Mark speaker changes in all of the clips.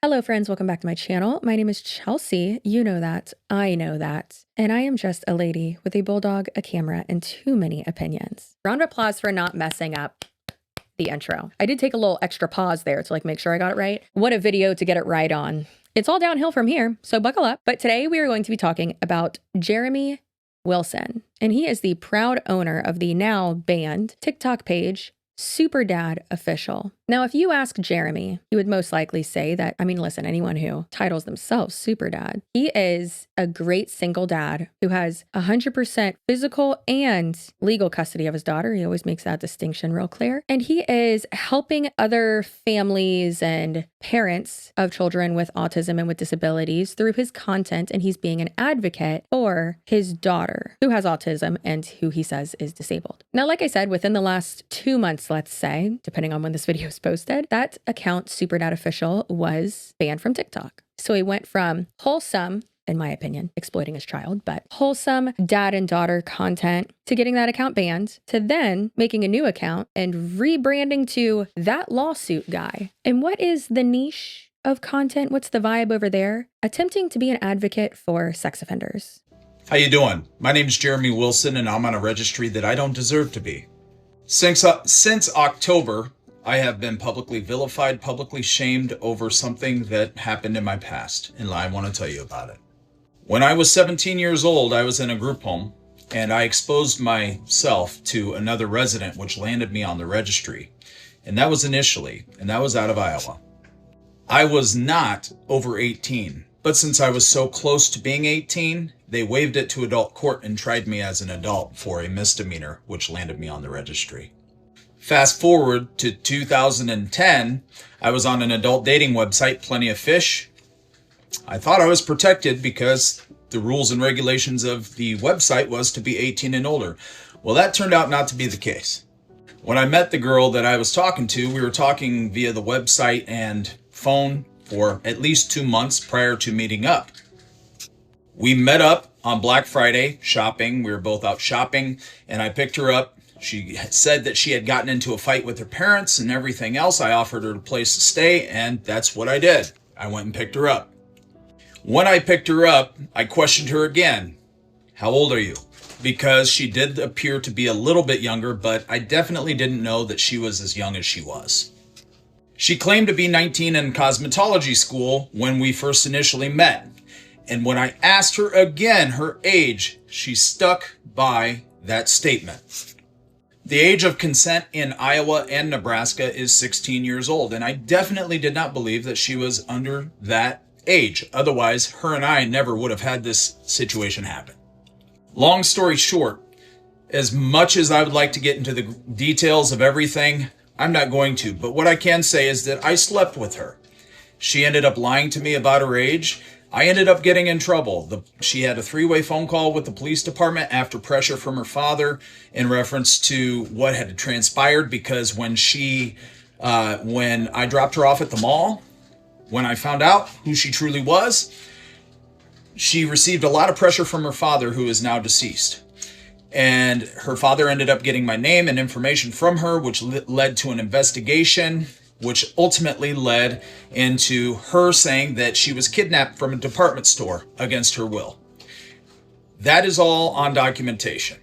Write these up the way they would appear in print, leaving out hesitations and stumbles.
Speaker 1: Hello friends, welcome back to my channel. My name is Chelsea. You know that, I know that. And I am just a lady with a bulldog, a camera, and too many opinions. Round of applause for not messing up the intro. I did take a little extra pause there to make sure I got it right. What a video to get it right on. It's all downhill from here, so buckle up. But today we are going to be talking about Jeremy Wilson. And he is the proud owner of the now banned TikTok page, SuperDadOfficial. Now, if you ask Jeremy, he would most likely say that, listen, anyone who titles themselves Super Dad, he is a great single dad who has 100% physical and legal custody of his daughter. He always makes that distinction real clear. And he is helping other families and parents of children with autism and with disabilities through his content. And he's being an advocate for his daughter who has autism and who he says is disabled. Now, like I said, within the last 2 months, let's say, depending on when this video is posted, that account, SuperDadOfficial, was banned from TikTok. So he went from wholesome, in my opinion, exploiting his child, but wholesome dad and daughter content to getting that account banned, to then making a new account and rebranding to that lawsuit guy. And what is the niche of content? What's the vibe over there? Attempting to be an advocate for sex offenders.
Speaker 2: How you doing? My name is Jeremy Wilson, and I'm on a registry that I don't deserve to be. Since October, I have been publicly vilified, publicly shamed over something that happened in my past, and I want to tell you about it. When I was 17 years old, I was in a group home, and I exposed myself to another resident, which landed me on the registry. And that was initially, and that was out of Iowa. I was not over 18, but since I was so close to being 18, they waived it to adult court and tried me as an adult for a misdemeanor, which landed me on the registry. Fast forward to 2010, I was on an adult dating website, Plenty of Fish. I thought I was protected because the rules and regulations of the website was to be 18 and older. Well, that turned out not to be the case. When I met the girl that I was talking to, we were talking via the website and phone for at least 2 months prior to meeting up. We met up on Black Friday shopping. We were both out shopping, and I picked her up. She said that she had gotten into a fight with her parents and everything else. I offered her a place to stay, and that's what I did. I went and picked her up. When I picked her up, I questioned her again. How old are you? Because she did appear to be a little bit younger, but I definitely didn't know that she was as young as she was. She claimed to be 19 in cosmetology school when we first initially met. And when I asked her again her age, she stuck by that statement. The age of consent in Iowa and Nebraska is 16 years old, and I definitely did not believe that she was under that age. Otherwise, her and I never would have had this situation happen. Long story short, as much as I would like to get into the details of everything, I'm not going to. But what I can say is that I slept with her. She ended up lying to me about her age. I ended up getting in trouble. She had a 3-way phone call with the police department after pressure from her father in reference to what had transpired, because when I dropped her off at the mall, when I found out who she truly was, she received a lot of pressure from her father, who is now deceased. And her father ended up getting my name and information from her, which led to an investigation, which ultimately led into her saying that she was kidnapped from a department store against her will. That is all on documentation.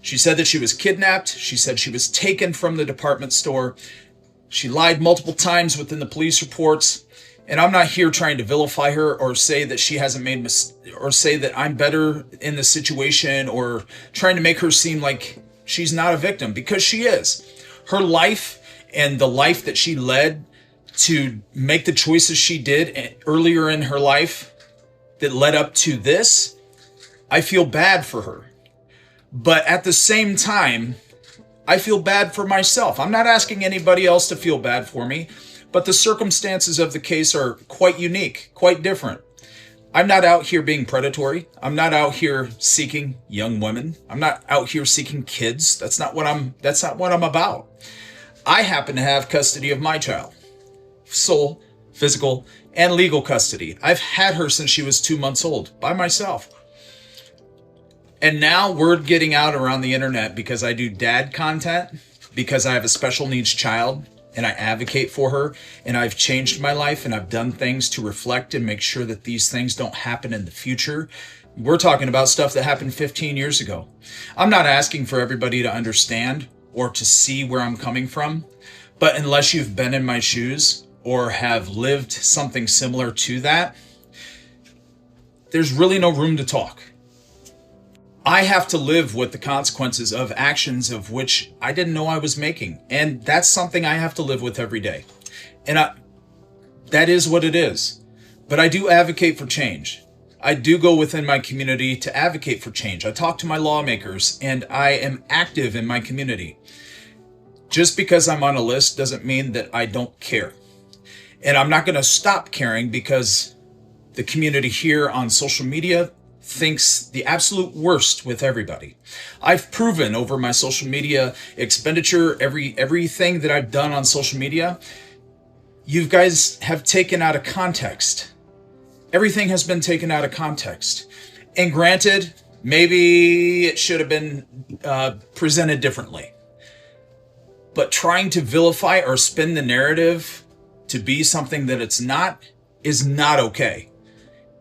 Speaker 2: She said that she was kidnapped. She said she was taken from the department store. She lied multiple times within the police reports. And I'm not here trying to vilify her or say that she hasn't made or say that I'm better in the situation, or trying to make her seem like she's not a victim, because she is. Her life and the life that she led to make the choices she did earlier in her life that led up to this, I feel bad for her. But at the same time, I feel bad for myself. I'm not asking anybody else to feel bad for me, but the circumstances of the case are quite unique, quite different. I'm not out here being predatory. I'm not out here seeking young women. I'm not out here seeking kids. That's not what I'm about. I happen to have custody of my child. Sole, physical, and legal custody. I've had her since she was 2 months old by myself. And now word getting out around the internet, because I do dad content, because I have a special needs child, and I advocate for her, and I've changed my life, and I've done things to reflect and make sure that these things don't happen in the future. We're talking about stuff that happened 15 years ago. I'm not asking for everybody to understand or to see where I'm coming from, but unless you've been in my shoes or have lived something similar to that, there's really no room to talk. I have to live with the consequences of actions of which I didn't know I was making. And that's something I have to live with every day. And that is what it is. But I do advocate for change. I do go within my community to advocate for change. I talk to my lawmakers and I am active in my community. Just because I'm on a list doesn't mean that I don't care. And I'm not going to stop caring because the community here on social media thinks the absolute worst with everybody. I've proven over my social media expenditure, everything that I've done on social media, you guys have taken out of context. Everything has been taken out of context. And granted, maybe it should have been presented differently. But trying to vilify or spin the narrative to be something that it's not is not okay.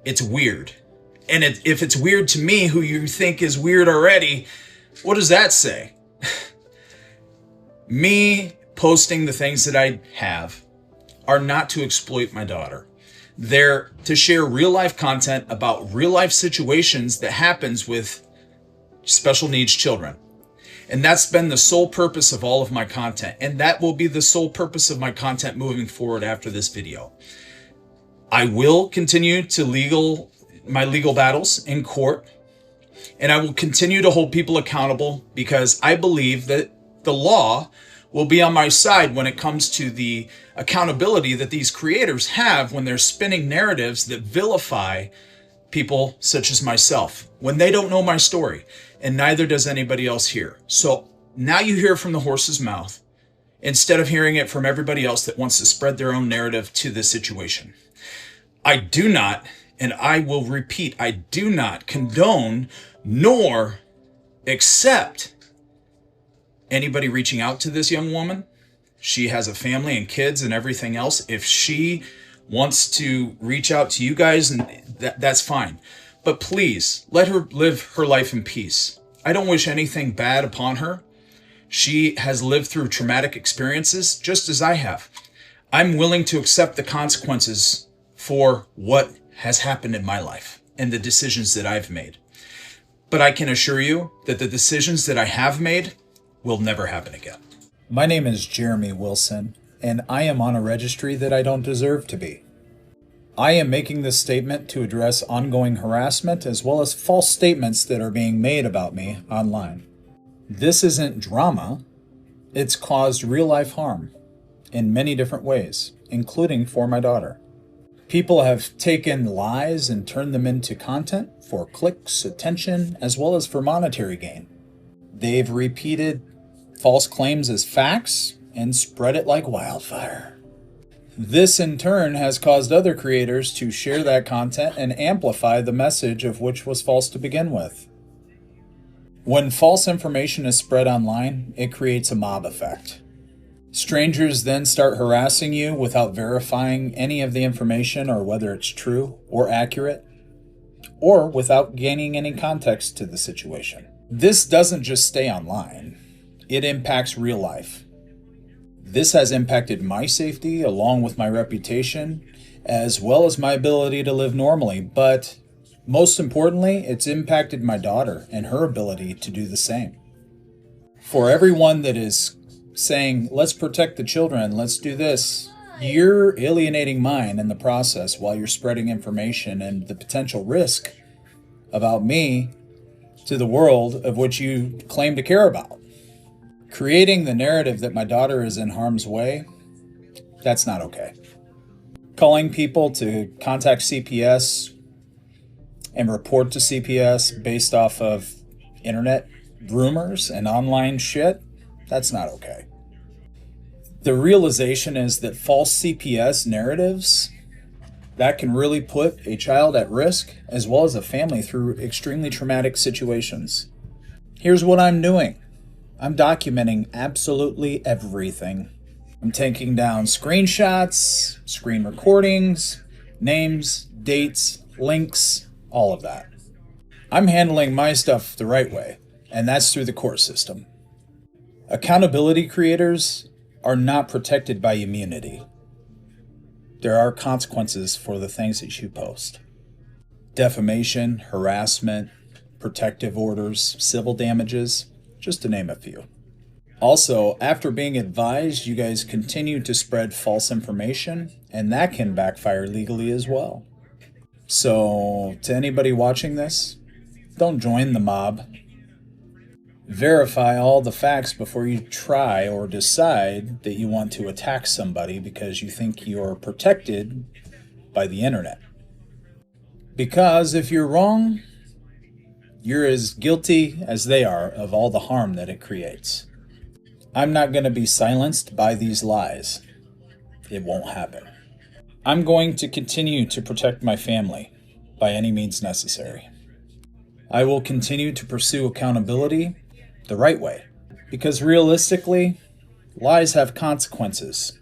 Speaker 2: It's weird. And if it's weird to me, who you think is weird already, what does that say? Me posting the things that I have are not to exploit my daughter. They're to share real life content about real life situations that happens with special needs children. And that's been the sole purpose of all of my content. And that will be the sole purpose of my content moving forward after this video. I will continue to my legal battles in court, and I will continue to hold people accountable because I believe that the law will be on my side when it comes to the accountability that these creators have when they're spinning narratives that vilify people such as myself when they don't know my story, and neither does anybody else here. So now you hear from the horse's mouth instead of hearing it from everybody else that wants to spread their own narrative to this situation. I do not, and I will repeat, I do not condone nor accept anybody reaching out to this young woman. She has a family and kids and everything else. If she wants to reach out to you guys, and that's fine. But please, let her live her life in peace. I don't wish anything bad upon her. She has lived through traumatic experiences just as I have. I'm willing to accept the consequences for what has happened in my life and the decisions that I've made. But I can assure you that the decisions that I have made will never happen again.
Speaker 3: My name is Jeremy Wilson, and I am on a registry that I don't deserve to be. I am making this statement to address ongoing harassment as well as false statements that are being made about me online. This isn't drama. It's caused real-life harm in many different ways, including for my daughter. People have taken lies and turned them into content for clicks, attention, as well as for monetary gain. They've repeated false claims as facts and spread it like wildfire. This in turn has caused other creators to share that content and amplify the message of which was false to begin with. When false information is spread online, it creates a mob effect. Strangers then start harassing you without verifying any of the information or whether it's true or accurate, or without gaining any context to the situation. This doesn't just stay online. It impacts real life. This has impacted my safety along with my reputation, as well as my ability to live normally, but most importantly, it's impacted my daughter and her ability to do the same. For everyone that is saying, let's protect the children, let's do this, you're alienating mine in the process while you're spreading information and the potential risk about me to the world of which you claim to care about. Creating the narrative that my daughter is in harm's way, that's not okay. Calling people to contact CPS and report to CPS based off of internet rumors and online shit, that's not okay. The realization is that false CPS narratives, that can really put a child at risk as well as a family through extremely traumatic situations. Here's what I'm doing. I'm documenting absolutely everything. I'm taking down screenshots, screen recordings, names, dates, links, all of that. I'm handling my stuff the right way, and that's through the court system. Accountability creators are not protected by immunity. There are consequences for the things that you post. Defamation, harassment, protective orders, civil damages, just to name a few. Also, after being advised, you guys continue to spread false information, and that can backfire legally as well. So, to anybody watching this, don't join the mob. Verify all the facts before you try or decide that you want to attack somebody because you think you're protected by the internet. Because if you're wrong, you're as guilty as they are of all the harm that it creates. I'm not going to be silenced by these lies. It won't happen. I'm going to continue to protect my family by any means necessary. I will continue to pursue accountability the right way, because realistically, lies have consequences.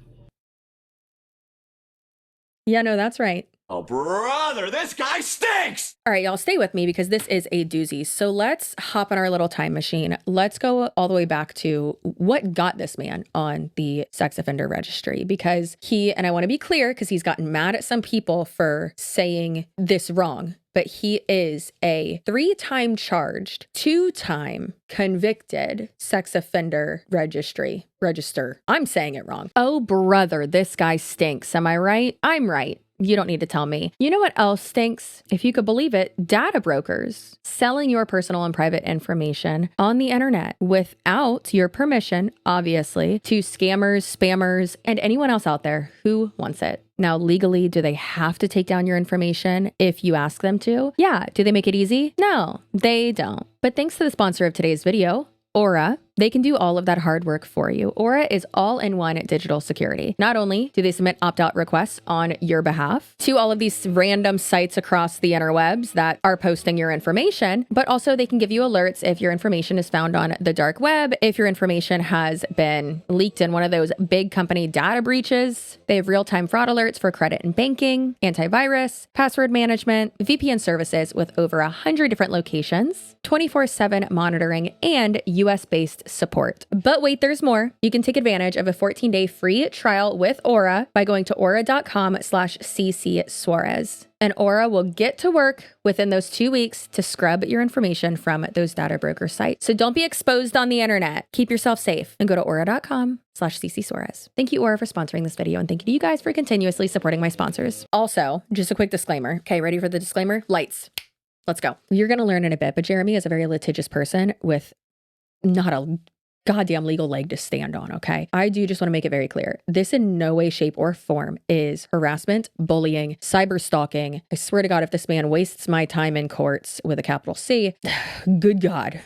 Speaker 1: Yeah, no, that's right.
Speaker 4: Oh, brother, this guy stinks!
Speaker 1: All right, y'all, stay with me because this is a doozy. So let's hop in our little time machine. Let's go all the way back to what got this man on the sex offender registry, because and I want to be clear because he's gotten mad at some people for saying this wrong, but he is a 3-time charged, 2-time convicted sex offender register. I'm saying it wrong. Oh, brother, this guy stinks. Am I right? I'm right. You don't need to tell me. You know what else stinks? If you could believe it, data brokers selling your personal and private information on the internet without your permission, obviously, to scammers, spammers, and anyone else out there who wants it. Now, legally, do they have to take down your information if you ask them to? Yeah. Do they make it easy? No, they don't. But thanks to the sponsor of today's video, Aura, they can do all of that hard work for you. Aura is all-in-one digital security. Not only do they submit opt-out requests on your behalf to all of these random sites across the interwebs that are posting your information, but also they can give you alerts if your information is found on the dark web, if your information has been leaked in one of those big company data breaches. They have real-time fraud alerts for credit and banking, antivirus, password management, VPN services with over 100 different locations, 24/7 monitoring, and US-based support. But wait, there's more. You can take advantage of a 14-day free trial with Aura by going to aura.com/CCSUAREZ. And Aura will get to work within those 2 weeks to scrub your information from those data broker sites. So don't be exposed on the internet. Keep yourself safe and go to aura.com/CCSUAREZ. Thank you, Aura, for sponsoring this video. And thank you to you guys for continuously supporting my sponsors. Also, just a quick disclaimer. Okay, ready for the disclaimer? Lights. Let's go. You're going to learn in a bit, but Jeremy is a very litigious person with not a goddamn legal leg to stand on, okay? I do just want to make it very clear. This in no way, shape, or form is harassment, bullying, cyber stalking. I swear to God, if this man wastes my time in courts with a capital C, good God,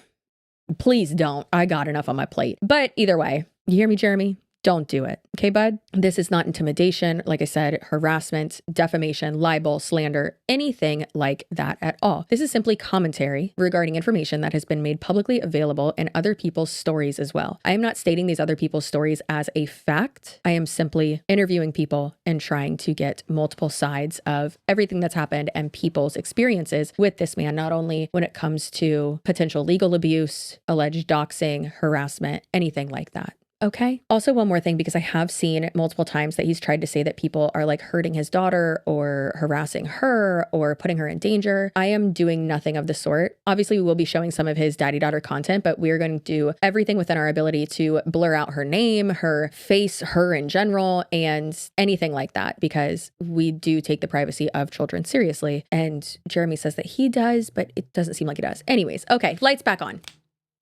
Speaker 1: please don't. I got enough on my plate. But either way, you hear me, Jeremy? Don't do it. Okay, bud? This is not intimidation. Like I said, harassment, defamation, libel, slander, anything like that at all. This is simply commentary regarding information that has been made publicly available in other people's stories as well. I am not stating these other people's stories as a fact. I am simply interviewing people and trying to get multiple sides of everything that's happened and people's experiences with this man, not only when it comes to potential legal abuse, alleged doxing, harassment, anything like that. Okay. Also, one more thing, because I have seen multiple times that he's tried to say that people are like hurting his daughter or harassing her or putting her in danger. I am doing nothing of the sort. Obviously, we will be showing some of his daddy-daughter content, but we are going to do everything within our ability to blur out her name, her face, her in general, and anything like that, because we do take the privacy of children seriously. And Jeremy says that he does, but it doesn't seem like he does. Anyways, okay, lights back on.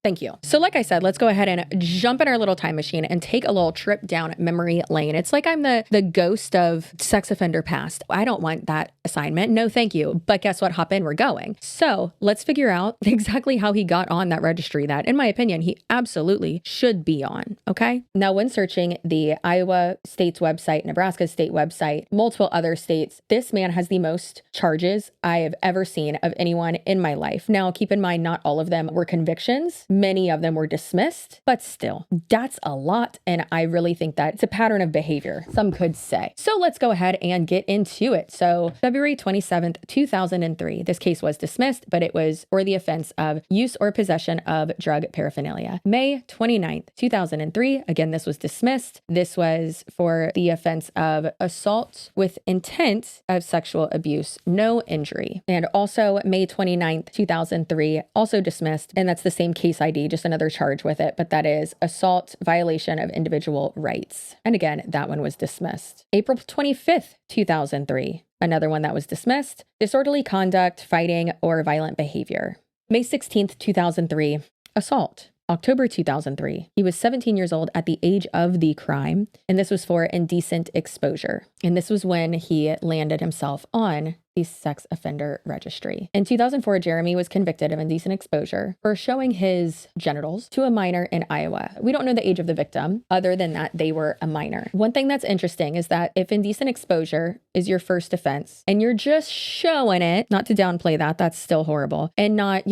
Speaker 1: Thank you. So like I said, let's go ahead and jump in our little time machine and take a little trip down memory lane. It's like I'm the ghost of sex offender past. I don't want that assignment. No, thank you. But guess what? Hop in, we're going. So let's figure out exactly how he got on that registry that, in my opinion, he absolutely should be on. Okay. Now, when searching the Iowa state's website, Nebraska state website, multiple other states, this man has the most charges I have ever seen of anyone in my life. Now, keep in mind, not all of them were convictions. Many of them were dismissed, but still, that's a lot. And I really think that it's a pattern of behavior, some could say. So let's go ahead and get into it. So February 27th, 2003, this case was dismissed, but it was for the offense of use or possession of drug paraphernalia. May 29th, 2003, again, this was dismissed. This was for the offense of assault with intent of sexual abuse, no injury. And also May 29th, 2003, also dismissed. And that's the same case ID, just another charge with it, but that is assault, violation of individual rights. And again, that one was dismissed. April 25th, 2003, another one that was dismissed, disorderly conduct, fighting, or violent behavior. May 16th, 2003, assault. October 2003, he was 17 years old at the age of the crime, and this was for indecent exposure. And this was when he landed himself on the sex offender registry. In 2004, Jeremy was convicted of indecent exposure for showing his genitals to a minor in Iowa. We don't know the age of the victim, other than that they were a minor. One thing that's interesting is that if indecent exposure is your first offense and you're just showing it, not to downplay that, that's still horrible, and not,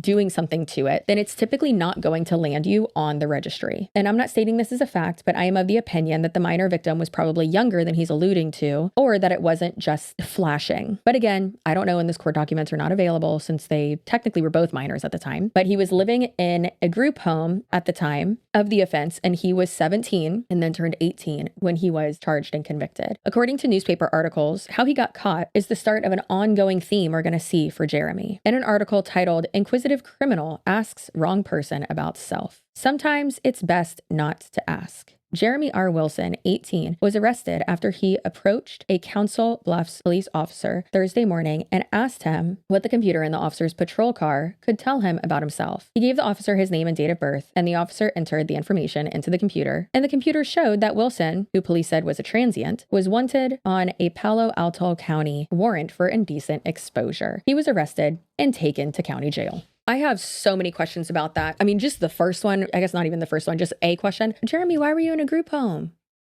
Speaker 1: doing something to it, then it's typically not going to land you on the registry. And I'm not stating this as a fact, but I am of the opinion that the minor victim was probably younger than he's alluding to, or that it wasn't just flashing. But again, I don't know, and this court documents are not available since they technically were both minors at the time. But he was living in a group home at the time of the offense, and he was 17 and then turned 18 when he was charged and convicted. According to newspaper articles, how he got caught is the start of an ongoing theme we're going to see for Jeremy. In an article titled "Inquisitive Criminal Asks Wrong Person About Self." Sometimes it's best not to ask. Jeremy R. Wilson, 18, was arrested after he approached a Council Bluffs police officer Thursday morning and asked him what the computer in the officer's patrol car could tell him about himself. He gave the officer his name and date of birth, and the officer entered the information into the computer. And the computer showed that Wilson, who police said was a transient, was wanted on a Palo Alto County warrant for indecent exposure. He was arrested and taken to county jail. I have so many questions about that. I mean, just the first one, I guess not even the first one, just a question. Jeremy, why were you in a group home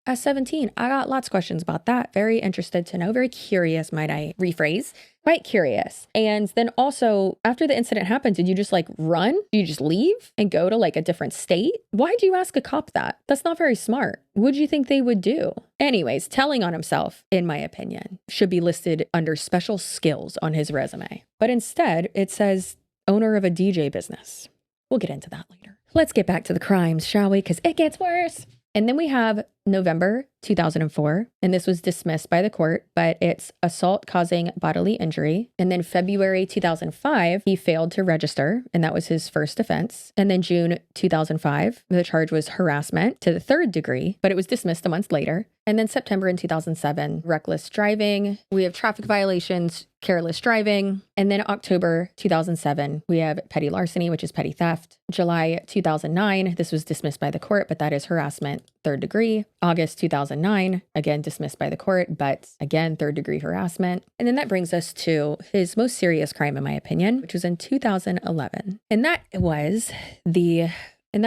Speaker 1: at 17? I got lots of questions about that. Very interested to know. Very curious, might I rephrase. Quite curious. And then also, after the incident happened, did you just run? Did you just leave and go to a different state? Why'd you ask a cop that? That's not very smart. What'd you think they would do? Anyways, telling on himself, in my opinion, should be listed under special skills on his resume. But instead, it says owner of a DJ business. We'll get into that later. Let's get back to the crimes, shall we? Because it gets worse. And then we have November 2004, and this was dismissed by the court, but it's assault causing bodily injury. And then February 2005, he failed to register, and that was his first offense. And then June 2005, the charge was harassment to the third degree, but it was dismissed a month later. And then September in 2007, reckless driving. We have traffic violations, careless driving. And then October 2007, we have petty larceny, which is petty theft. July 2009, this was dismissed by the court, but that is harassment, third degree. August 2009, again dismissed by the court, but again, third degree harassment. And then that brings us to his most serious crime, in my opinion, which was in 2011. And that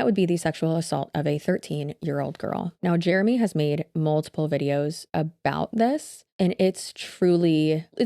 Speaker 1: would be the sexual assault of a 13-year-old girl. Now, Jeremy has made multiple videos about this, and it's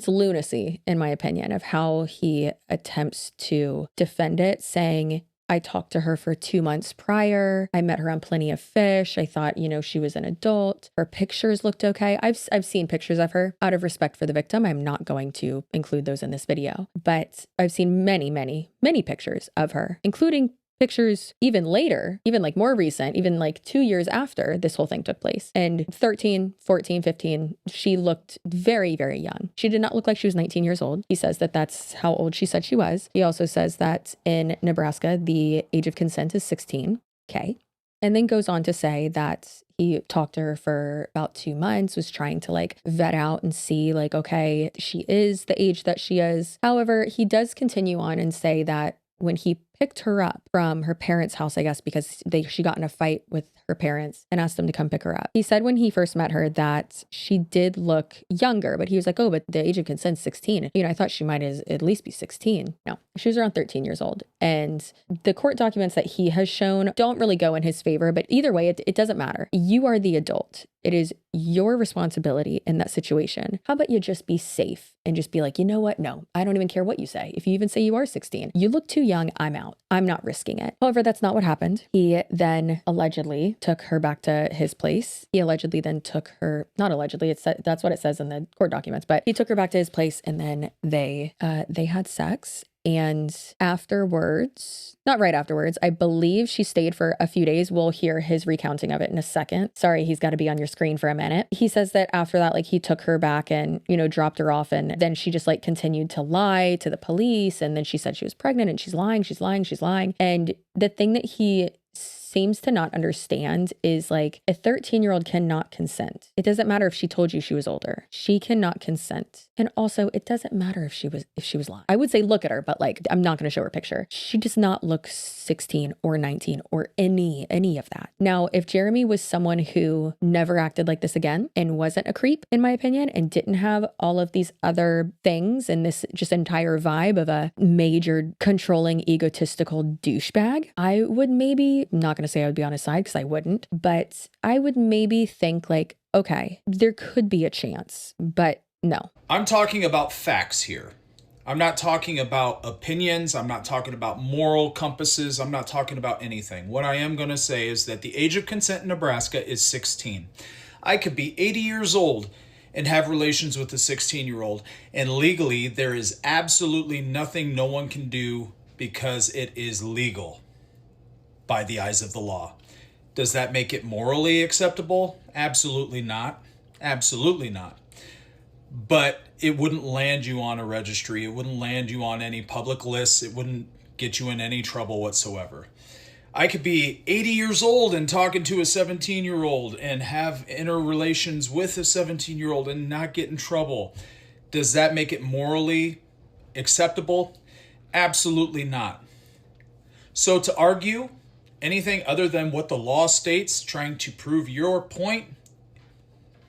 Speaker 1: lunacy, in my opinion, of how he attempts to defend it, saying, I talked to her for 2 months prior. I met her on Plenty of Fish. I thought, she was an adult. Her pictures looked okay. I've seen pictures of her. Out of respect for the victim, I'm not going to include those in this video. But I've seen many, many, many pictures of her, including pictures even later, even more recent, even 2 years after this whole thing took place. And 13, 14, 15, she looked very, very young. She did not look like she was 19 years old. He says that that's how old she said she was. He also says that in Nebraska, the age of consent is 16. Okay. And then goes on to say that he talked to her for about 2 months, was trying to vet out and see okay, she is the age that she is. However, he does continue on and say that when he picked her up from her parents' house, I guess, because she got in a fight with her parents and asked them to come pick her up. He said when he first met her that she did look younger, but he was like, oh, but the age of consent is 16. I thought she might at least be 16. No, she was around 13 years old. And the court documents that he has shown don't really go in his favor, but either way, it doesn't matter. You are the adult. It is your responsibility in that situation. How about you just be safe and just be like, you know what? No, I don't even care what you say. If you even say you are 16, you look too young, I'm out. I'm not risking it. However, that's not what happened. He then allegedly took her back to his place. He allegedly then took her, not allegedly, that's what it says in the court documents, but he took her back to his place and then they had sex. And afterwards, not right afterwards, I believe she stayed for a few days. We'll hear his recounting of it in a second. Sorry, he's got to be on your screen for a minute. He says that after that, like he took her back and, dropped her off. And then she just like continued to lie to the police. And then she said she was pregnant and she's lying. And the thing that he seems to not understand is like a 13-year-old cannot consent. It doesn't matter if she told you she was older. She cannot consent. And also it doesn't matter if she was lying. I would say look at her, but like I'm not going to show her a picture. She does not look 16 or 19 or any of that. Now, if Jeremy was someone who never acted like this again and wasn't a creep, in my opinion, and didn't have all of these other things and this just entire vibe of a major controlling egotistical douchebag, I would maybe, I'm not going to say I would be on his side because I wouldn't, but I would maybe think like, okay, there could be a chance, but no.
Speaker 2: I'm talking about facts here. I'm not talking about opinions. I'm not talking about moral compasses. I'm not talking about anything. What I am going to say is that the age of consent in Nebraska is 16. I could be 80 years old and have relations with a 16-year-old, and legally there is absolutely nothing no one can do because it is legal by the eyes of the law. Does that make it morally acceptable? Absolutely not. Absolutely not. But it wouldn't land you on a registry. It wouldn't land you on any public lists. It wouldn't get you in any trouble whatsoever. I could be 80 years old and talking to a 17-year-old and have interrelations with a 17-year-old and not get in trouble. Does that make it morally acceptable? Absolutely not. So to argue anything other than what the law states, trying to prove your point,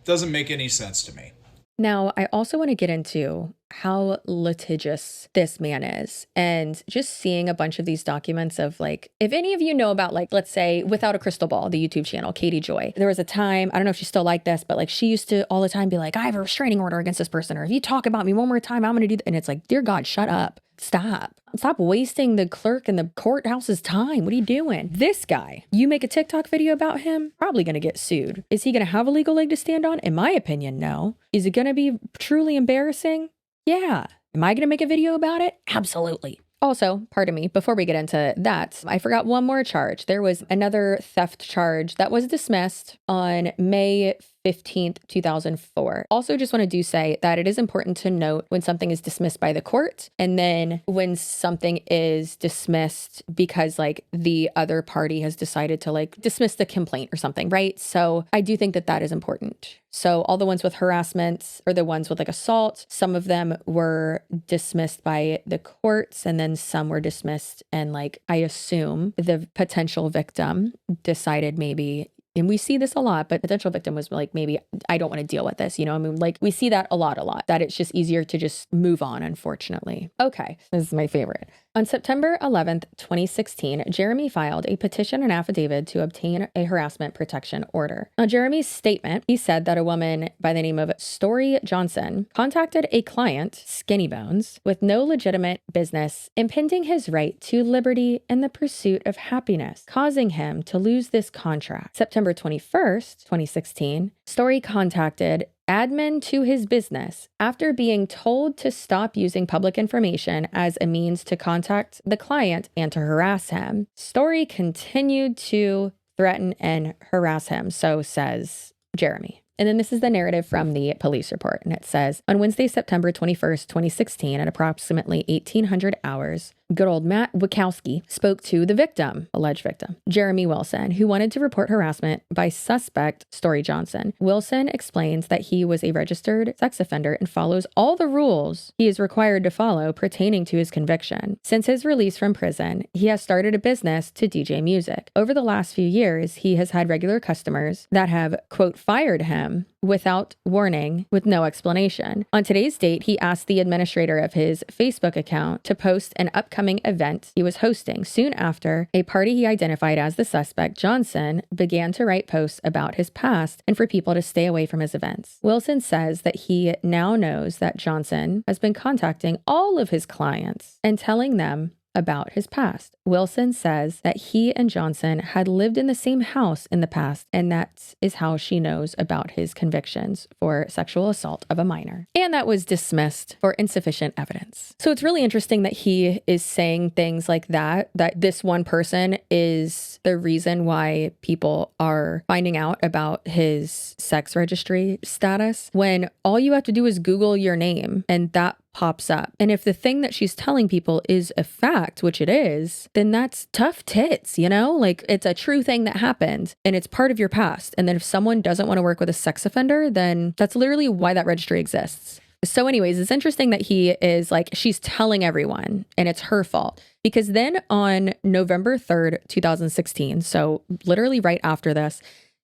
Speaker 2: doesn't make any sense to me.
Speaker 1: Now, I also want to get into how litigious this man is and just seeing a bunch of these documents of like, if any of you know about like, let's say Without a Crystal Ball, the YouTube channel, Katie Joy, there was a time, I don't know if she's still like this, but like she used to all the time be like, I have a restraining order against this person. Or if you talk about me one more time, I'm going to do that. And it's like, dear God, shut up. Stop wasting the clerk and the courthouse's time. What are you doing? This guy, you make a TikTok video about him, probably going to get sued. Is he going to have a legal leg to stand on? In my opinion, no. Is it going to be truly embarrassing? Yeah. Am I going to make a video about it? Absolutely. Also, pardon me, before we get into that, I forgot one more charge. There was another theft charge that was dismissed on May 15th, 2004. Also, just want to say that it is important to note when something is dismissed by the court and then when something is dismissed because like the other party has decided to like dismiss the complaint or something, right? So I do think that that is important. So all the ones with harassment or the ones with like assault, some of them were dismissed by the courts and then some were dismissed. And like, I assume the potential victim decided maybe, and we see this a lot, but potential victim was like, maybe I don't want to deal with this. I mean, like we see that a lot, that it's just easier to just move on, unfortunately. Okay, this is my favorite. On September 11th, 2016, Jeremy filed a petition and affidavit to obtain a harassment protection order. On Jeremy's statement, he said that a woman by the name of Story Johnson contacted a client, Skinny Bones, with no legitimate business, impinging his right to liberty and the pursuit of happiness, causing him to lose this contract. September 21st, 2016, Story contacted admin to his business after being told to stop using public information as a means to contact the client and to harass him. Story continued to threaten and harass him, so says Jeremy. And then this is the narrative from the police report. And it says, on Wednesday, September 21st, 2016, at approximately 1800 hours, good old Matt Wachowski spoke to the victim, alleged victim, Jeremy Wilson, who wanted to report harassment by suspect Story Johnson. Wilson explains that he was a registered sex offender and follows all the rules he is required to follow pertaining to his conviction. Since his release from prison, he has started a business to DJ music. Over the last few years, he has had regular customers that have, quote, fired him without warning, with no explanation. On today's date, he asked the administrator of his Facebook account to post an upcoming upcoming event he was hosting. Soon after, a party he identified as the suspect, Johnson, began to write posts about his past and for people to stay away from his events. Wilson says that he now knows that Johnson has been contacting all of his clients and telling them about his past. Wilson says that he and Johnson had lived in the same house in the past, and that is how she knows about his convictions for sexual assault of a minor. And that was dismissed for insufficient evidence. So it's really interesting that he is saying things like that this one person is the reason why people are finding out about his sex registry status, when all you have to do is Google your name and that pops up. And if the thing that she's telling people is a fact, which it is, then that's tough tits, you know? Like, it's a true thing that happened and it's part of your past. And then if someone doesn't want to work with a sex offender, then that's literally why that registry exists. So anyways, it's interesting that he is like, she's telling everyone and it's her fault. Because then on November 3rd, 2016, so literally right after this,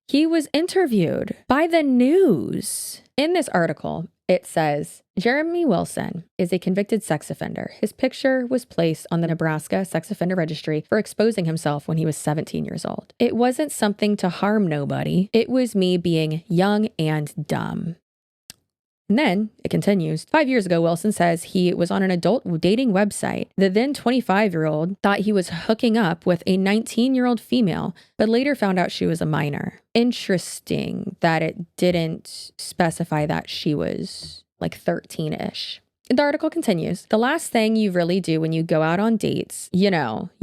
Speaker 1: he was interviewed by the news. In this article, it says, Jeremy Wilson is a convicted sex offender. His picture was placed on the Nebraska Sex Offender Registry for exposing himself when he was 17 years old. It wasn't something to harm nobody. It was me being young and dumb. And then it continues. 5 years ago, Wilson says he was on an adult dating website. The then 25-year-old thought he was hooking up with a 19-year-old female, but later found out she was a minor. Interesting that it didn't specify that she was like 13-ish. The article continues. The last thing you really do when you go out on dates, you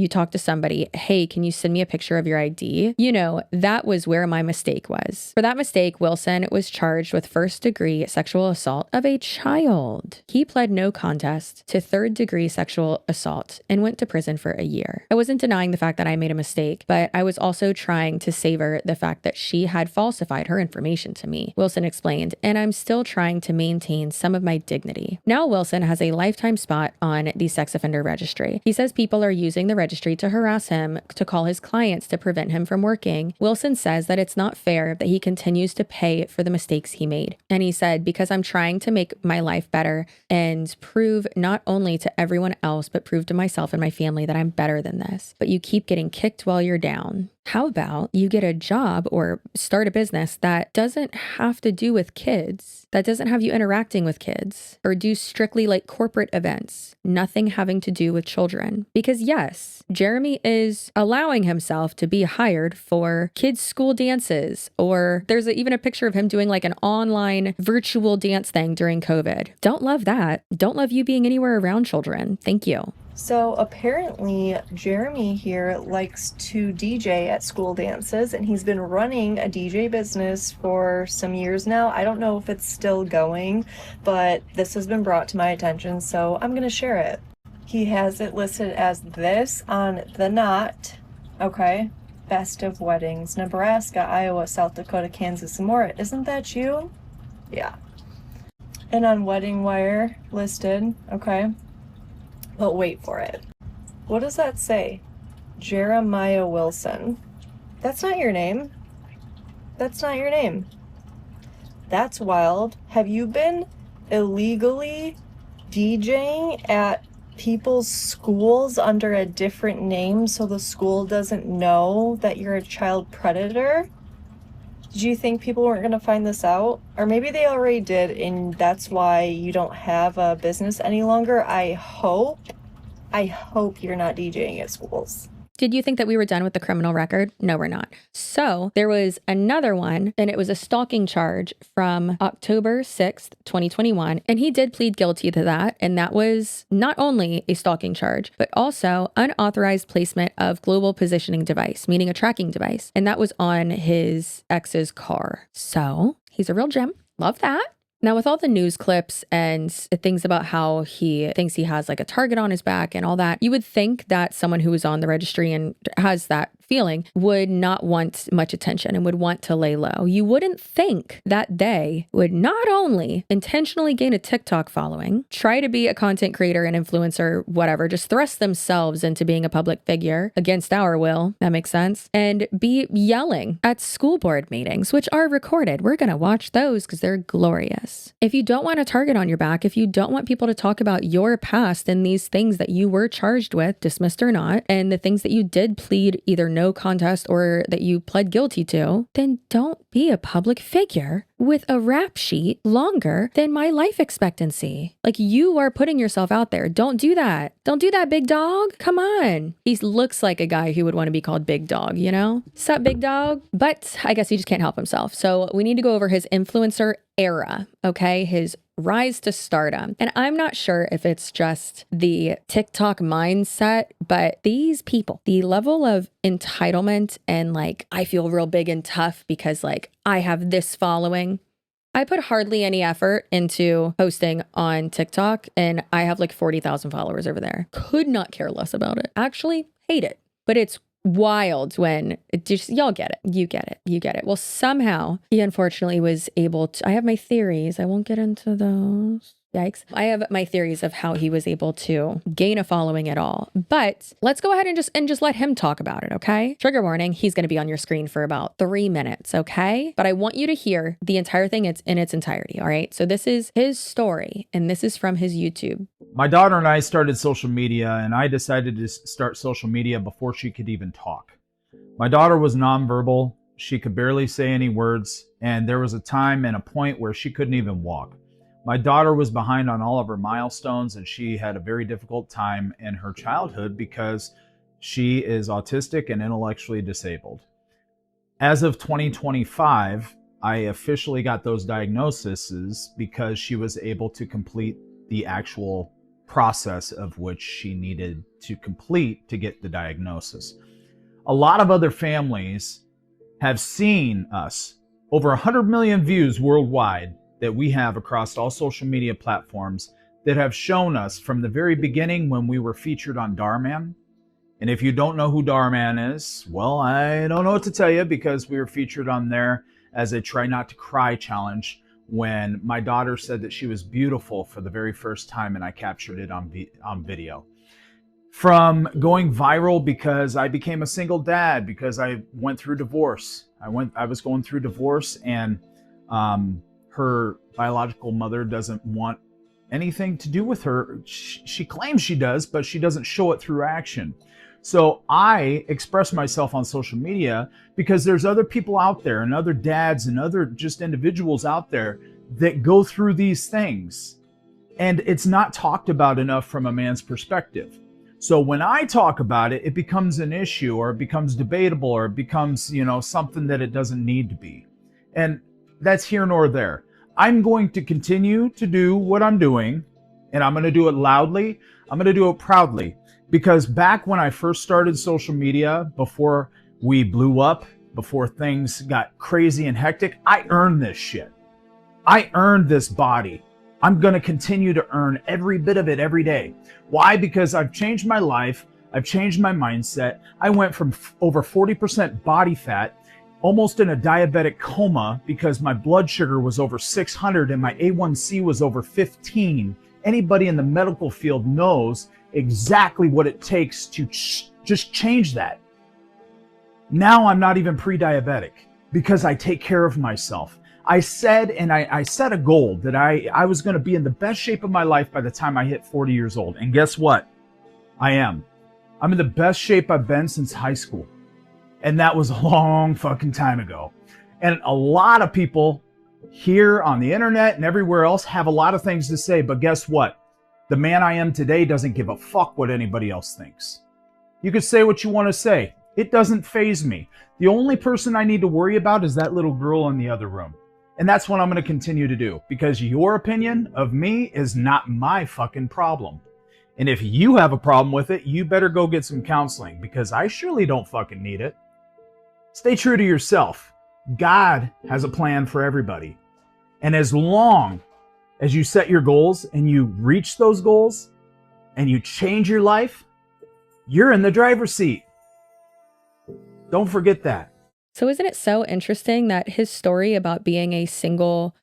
Speaker 1: talk to somebody, hey, can you send me a picture of your ID? That was where my mistake was. For that mistake, Wilson was charged with first-degree sexual assault of a child. He pled no contest to third-degree sexual assault and went to prison for a year. I wasn't denying the fact that I made a mistake, but I was also trying to savor the fact that she had falsified her information to me, Wilson explained, and I'm still trying to maintain some of my dignity. Now Wilson has a lifetime spot on the sex offender registry. He says people are using the registry to harass him, to call his clients to prevent him from working. Wilson says that it's not fair that he continues to pay for the mistakes he made. And he said, because I'm trying to make my life better and prove not only to everyone else, but prove to myself and my family that I'm better than this. But you keep getting kicked while you're down. How about you get a job or start a business that doesn't have to do with kids, that doesn't have you interacting with kids, or do strictly like corporate events, nothing having to do with children? Because yes, Jeremy is allowing himself to be hired for kids' school dances, or there's even a picture of him doing like an online virtual dance thing during COVID. Don't love that. Don't love you being anywhere around children. Thank you.
Speaker 5: So apparently Jeremy here likes to DJ at school dances, and he's been running a DJ business for some years now. I don't know if it's still going, but this has been brought to my attention, so I'm going to share it. He has it listed as this on The Knot. Okay. Best of weddings. Nebraska, Iowa, South Dakota, Kansas, and more. Isn't that you? Yeah. And on Wedding Wire listed. Okay. But wait for it. What does that say? Jeremiah Wilson. That's not your name. That's not your name. That's wild. Have you been illegally DJing at people's schools under a different name so the school doesn't know that you're a child predator? Did you think people weren't going to find this out? Or maybe they already did, and that's why you don't have a business any longer. I hope you're not DJing at schools.
Speaker 1: Did you think that we were done with the criminal record? No, we're not. So there was another one, and it was a stalking charge from October 6th, 2021. And he did plead guilty to that. And that was not only a stalking charge, but also unauthorized placement of global positioning device, meaning a tracking device. And that was on his ex's car. So he's a real gem. Love that. Now, with all the news clips and things about how he thinks he has like a target on his back and all that, you would think that someone who is on the registry and has that feeling, would not want much attention and would want to lay low. You wouldn't think that they would not only intentionally gain a TikTok following, try to be a content creator and influencer, whatever, just thrust themselves into being a public figure against our will. That makes sense. And be yelling at school board meetings, which are recorded. We're going to watch those because they're glorious. If you don't want a target on your back, if you don't want people to talk about your past and these things that you were charged with, dismissed or not, and the things that you did plead either no contest or that you pled guilty to, then don't be a public figure with a rap sheet longer than my life expectancy. Like, you are putting yourself out there. Don't do that. Don't do that, big dog. Come on. He looks like a guy who would want to be called big dog, you know? Sup, big dog? But I guess he just can't help himself. So we need to go over his influencer era, okay? His rise to stardom. And I'm not sure if it's just the TikTok mindset, but these people, the level of entitlement and like, I feel real big and tough because like I have this following. I put hardly any effort into posting on TikTok and I have like 40,000 followers over there. Could not care less about it. Actually hate it, but it's wild when it just, y'all get it. You get it. You get it. Well, somehow he unfortunately was able to, I have my theories. I won't get into those. Yikes. I have my theories of how he was able to gain a following at all. But let's go ahead and just let him talk about it, okay? Trigger warning, he's going to be on your screen for about 3 minutes, okay? But I want you to hear the entire thing in its entirety, all right? So this is his story, and this is from his YouTube.
Speaker 6: My daughter and I started social media, and I decided to start social media before she could even talk. My daughter was nonverbal. She could barely say any words, and there was a time and a point where she couldn't even walk. My daughter was behind on all of her milestones, and she had a very difficult time in her childhood because she is autistic and intellectually disabled. As of 2025, I officially got those diagnoses because she was able to complete the actual process of which she needed to complete to get the diagnosis. A lot of other families have seen us. Over 100 million views worldwide that we have across all social media platforms that have shown us from the very beginning when we were featured on Darman. And if you don't know who Darman is, well, I don't know what to tell you because we were featured on there as a try not to cry challenge when my daughter said that she was beautiful for the very first time and I captured it on video. From going viral because I became a single dad because I went through divorce. I was going through divorce and her biological mother doesn't want anything to do with her. She claims she does, but she doesn't show it through action. So I express myself on social media because there's other people out there and other dads and other just individuals out there that go through these things. And it's not talked about enough from a man's perspective. So when I talk about it, it becomes an issue or it becomes debatable or it becomes, something that it doesn't need to be. And that's here nor there. I'm going to continue to do what I'm doing, and I'm going to do it loudly. I'm going to do it proudly, because back when I first started social media, before we blew up, before things got crazy and hectic, I earned this shit. I earned this body. I'm going to continue to earn every bit of it every day. Why? Because I've changed my life. I've changed my mindset. I went from over 40% body fat, almost in a diabetic coma because my blood sugar was over 600 and my A1C was over 15. Anybody in the medical field knows exactly what it takes to just change that. Now I'm not even pre-diabetic because I take care of myself. I said, and I set a goal that I was going to be in the best shape of my life by the time I hit 40 years old. And guess what? I am. I'm in the best shape I've been since high school. And that was a long fucking time ago. And a lot of people here on the internet and everywhere else have a lot of things to say. But guess what? The man I am today doesn't give a fuck what anybody else thinks. You can say what you want to say. It doesn't faze me. The only person I need to worry about is that little girl in the other room. And that's what I'm going to continue to do, because your opinion of me is not my fucking problem. And if you have a problem with it, you better go get some counseling, because I surely don't fucking need it. Stay true to yourself. God has a plan for everybody. And as long as you set your goals and you reach those goals and you change your life, you're in the driver's seat. Don't forget that.
Speaker 1: So isn't it so interesting that his story about being a single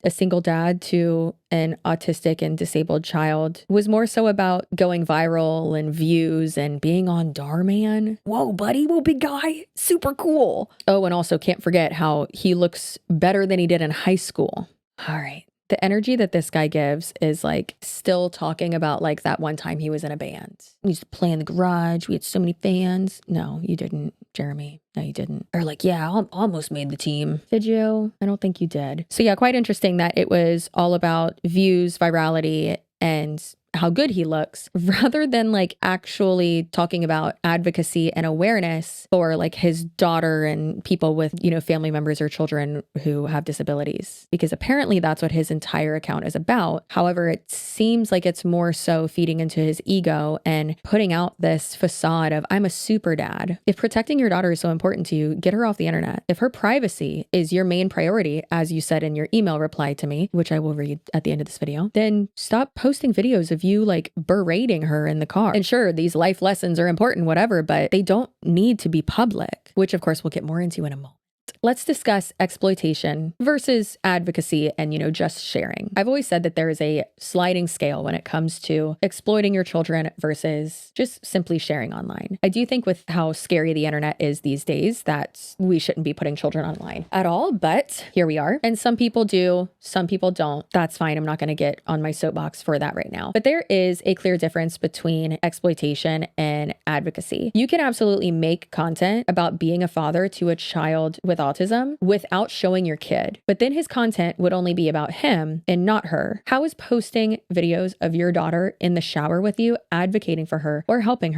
Speaker 1: dad to an autistic and disabled child was more so about going viral and views and being on Darman? Whoa, buddy, whoa, big guy, super cool. Oh, and also can't forget how he looks better than he did in high school. All right. The energy that this guy gives is like still talking about like that one time he was in a band. We used to play in the garage. We had so many fans. No, you didn't, Jeremy. No, you didn't. Or like, yeah, I almost made the team. Did you? I don't think you did. So yeah, quite interesting that it was all about views, virality, and how good he looks rather than like actually talking about advocacy and awareness for like his daughter and people with, you know, family members or children who have disabilities, because apparently that's what his entire account is about. However, it seems like it's more so feeding into his ego and putting out this facade of I'm a super dad. If protecting your daughter is so important to you, get her off the internet. If her privacy is your main priority, as you said in your email reply to me, which I will read at the end of this video, then stop posting videos of you like berating her in the car. And sure, these life lessons are important, whatever, but they don't need to be public, which of course we'll get more into in a moment. Let's discuss exploitation versus advocacy and, you know, just sharing. I've always said that there is a sliding scale when it comes to exploiting your children versus just simply sharing online. I do think with how scary the internet is these days that we shouldn't be putting children online at all, but here we are. And some people do, some people don't. That's fine. I'm not going to get on my soapbox for that right now. But there is a clear difference between exploitation and advocacy. You can absolutely make content about being a father to a child with autism without showing your kid, but then his content would only be about him and not her. How is posting videos of your daughter in the shower with you advocating for her or helping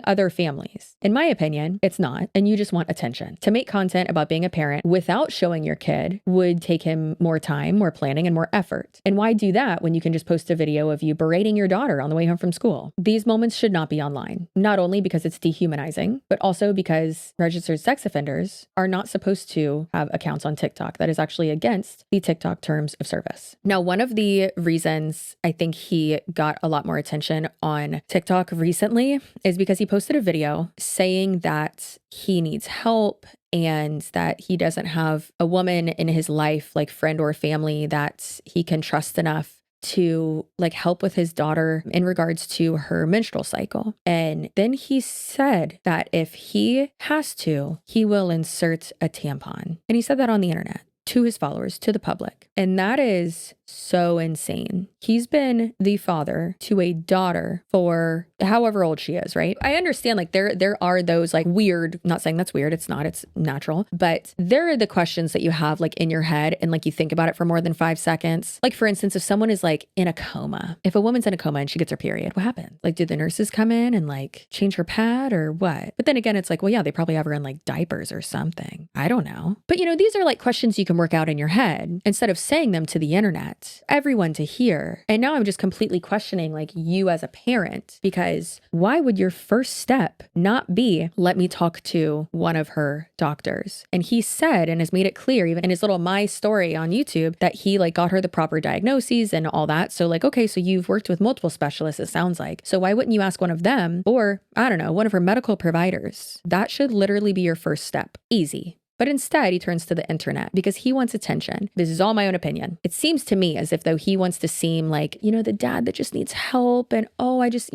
Speaker 1: other families? In my opinion, it's not, and you just want attention. To make content about being a parent without showing your kid would take him more time, more planning, and more effort. And why do that when you can just post a video of you berating your daughter on the way home from school? These moments should not be online, not only because it's dehumanizing, but also because registered sex offenders are not supposed to have accounts on TikTok. That is actually against the TikTok terms of service. Now, one of the reasons I think he got a lot more attention on TikTok recently is because he posted a video saying that he needs help and that he doesn't have a woman in his life, like friend or family, that he can trust enough to like help with his daughter in regards to her menstrual cycle. And then he said that if he has to, he will insert a tampon. And he said that on the internet to his followers, to the public. And that is so insane. He's been the father to a daughter for however old she is, right? I understand like there are those like weird, not saying that's weird, it's not, it's natural, but there are the questions that you have like in your head and like you think about it for more than 5 seconds. Like for instance, if someone is like in a coma, if a woman's in a coma and she gets her period, what happens? Like do the nurses come in and like change her pad or what? But then again, it's like, well, yeah, they probably have her in like diapers or something. I don't know. But you know, these are like questions you can work out in your head instead of saying them to the internet, everyone to hear. And now I'm just completely questioning like you as a parent, because why would your first step not be, let me talk to one of her doctors? And he said, and has made it clear, even in his little My Story on YouTube, that he like got her the proper diagnoses and all that. So like, okay, so you've worked with multiple specialists, it sounds like. So why wouldn't you ask one of them or I don't know, one of her medical providers? That should literally be your first step. Easy. But instead, he turns to the internet because he wants attention. This is all my own opinion. It seems to me as if though he wants to seem like, you know, the dad that just needs help and, oh, I just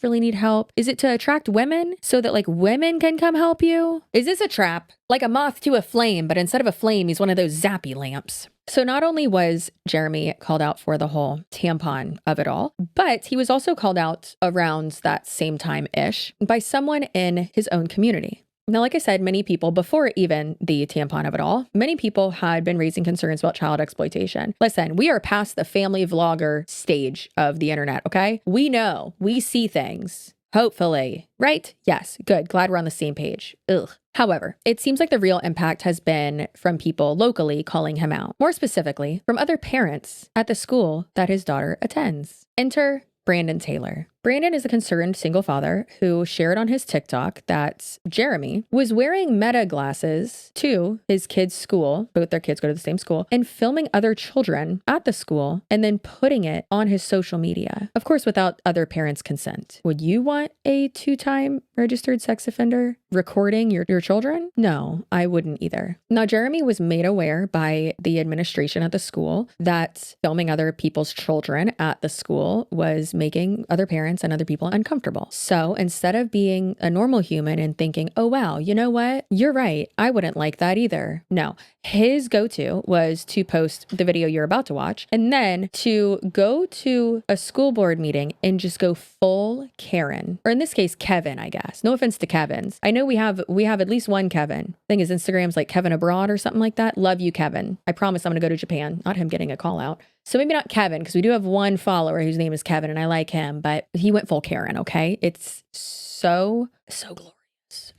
Speaker 1: really need help. Is it to attract women so that like women can come help you? Is this a trap? Like a moth to a flame, but instead of a flame, he's one of those zappy lamps. So not only was Jeremy called out for the whole tampon of it all, but he was also called out around that same time-ish by someone in his own community. Now, like I said, many people, before even the tampon of it all, many people had been raising concerns about child exploitation. Listen, we are past the family vlogger stage of the internet, okay? We know, we see things. Hopefully, right? Yes, good. Glad we're on the same page. Ugh. However, it seems like the real impact has been from people locally calling him out. More specifically, from other parents at the school that his daughter attends. Enter Brandon Taylor. Brandon is a concerned single father who shared on his TikTok that Jeremy was wearing Meta glasses to his kids' school, both their kids go to the same school, and filming other children at the school and then putting it on his social media. Of course, without other parents' consent. Would you want a 2-time registered sex offender recording your children? No, I wouldn't either. Now, Jeremy was made aware by the administration at the school that filming other people's children at the school was making other parents and other people uncomfortable. So instead of being a normal human and thinking, oh, wow, you know what? You're right. I wouldn't like that either. No, his go-to was to post the video you're about to watch and then to go to a school board meeting and just go full Karen, or in this case, Kevin, I guess. No offense to Kevins. I know we have at least one Kevin. I think his Instagram's like Kevin Abroad or something like that. Love you, Kevin. I promise I'm going to go to Japan, not him getting a call out. So maybe not Kevin, because we do have one follower whose name is Kevin and I like him, but he went full Karen, okay? It's so glorious.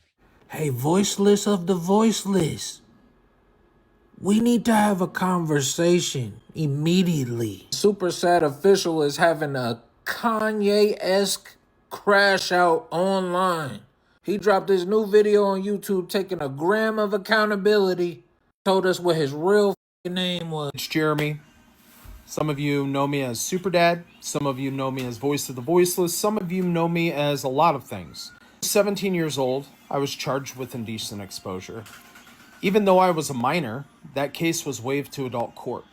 Speaker 7: Hey, voiceless of the voiceless. We need to have a conversation immediately. SuperDadOfficial is having a Kanye-esque crash out online. He dropped his new video on YouTube taking a gram of accountability, told us what his real name was.
Speaker 8: It's Jeremy. Some of you know me as SuperDad. Some of you know me as Voice of the Voiceless. Some of you know me as a lot of things. 17 years old, I was charged with indecent exposure. Even though I was a minor, that case was waived to adult court,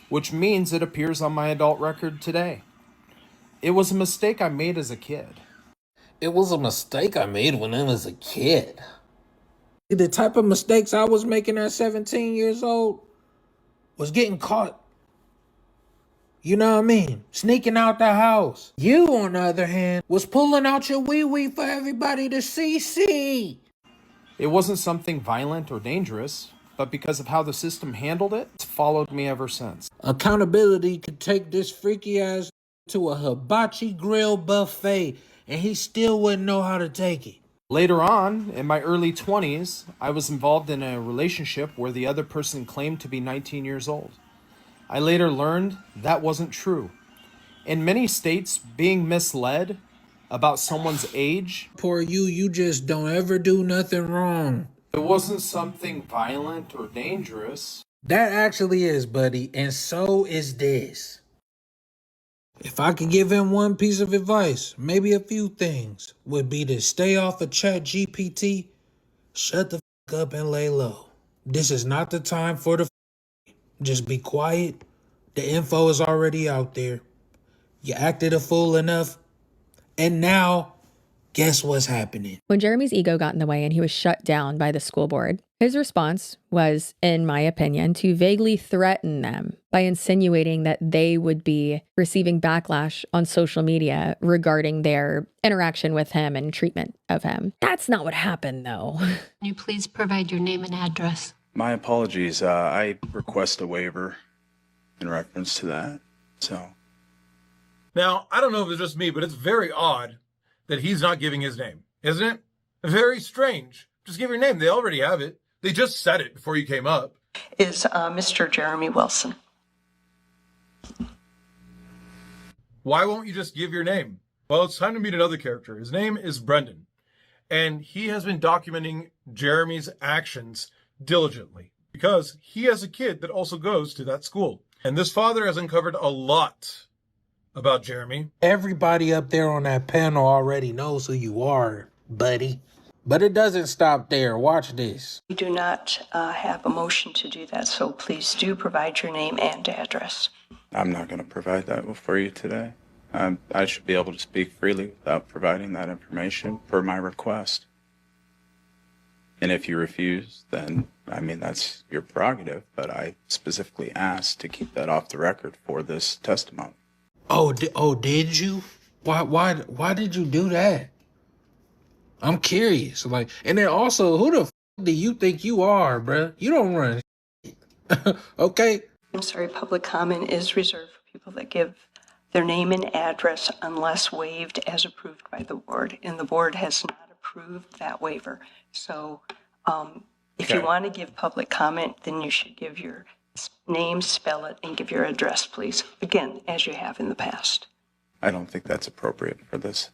Speaker 8: which means it appears on my adult record today. It was a mistake I made as a kid.
Speaker 7: It was a mistake I made when I was a kid. The type of mistakes I was making at 17 years old was getting caught. You know what I mean? Sneaking out the house. You, on the other hand, was pulling out your wee-wee for everybody to see.
Speaker 8: It wasn't something violent or dangerous, but because of how the system handled it, it's followed me ever since.
Speaker 7: Accountability could take this freaky ass to a hibachi grill buffet, and he still wouldn't know how to take it.
Speaker 8: Later on, in my early 20s, I was involved in a relationship where the other person claimed to be 19 years old. I later learned that wasn't true. In many states, being misled about someone's age,
Speaker 7: Poor you just don't ever do nothing wrong.
Speaker 8: it wasn't something violent or dangerous.
Speaker 7: That actually is, buddy, and so is this. If I could give him one piece of advice, maybe a few things, would be to stay off of ChatGPT, shut the f up and lay low. This is not the time for the just be quiet. The info is already out there. You acted a fool enough, and now, guess what's happening?
Speaker 1: When Jeremy's ego got in the way and he was shut down by the school board, his response was, in my opinion, to vaguely threaten them by insinuating that they would be receiving backlash on social media regarding their interaction with him and treatment of him. That's not what happened, though.
Speaker 9: Can you please provide your name and address?
Speaker 10: My apologies. I request a waiver in reference to that. So.
Speaker 11: Now, I don't know if it's just me, but it's very odd that he's not giving his name, isn't it? Very strange. Just give your name. They already have it. They just said it before you came up.
Speaker 12: Is Mr. Jeremy Wilson.
Speaker 11: Why won't you just give your name? Well, it's time to meet another character. His name is Brendan, and he has been documenting Jeremy's actions diligently because he has a kid that also goes to that school. And this father has uncovered a lot about Jeremy.
Speaker 7: Everybody up there on that panel already knows who you are, buddy. But it doesn't stop there. Watch this.
Speaker 12: We do not have a motion to do that, so please do provide your name and address.
Speaker 10: I'm not going to provide that for you today. I should be able to speak freely without providing that information per my request. And if you refuse, then, I mean, that's your prerogative, but I specifically asked to keep that off the record for this testimony.
Speaker 7: Oh, did you? Why did you do that? I'm curious. Like, and then also, who the f do you think you are, bruh? You don't run okay?
Speaker 12: I'm sorry, public comment is reserved for people that give their name and address unless waived as approved by the board, and the board has not approved that waiver. So if you want to give public comment, then you should give your name, spell it, and give your address, please. Again, as you have in the past.
Speaker 10: I don't think that's appropriate for this.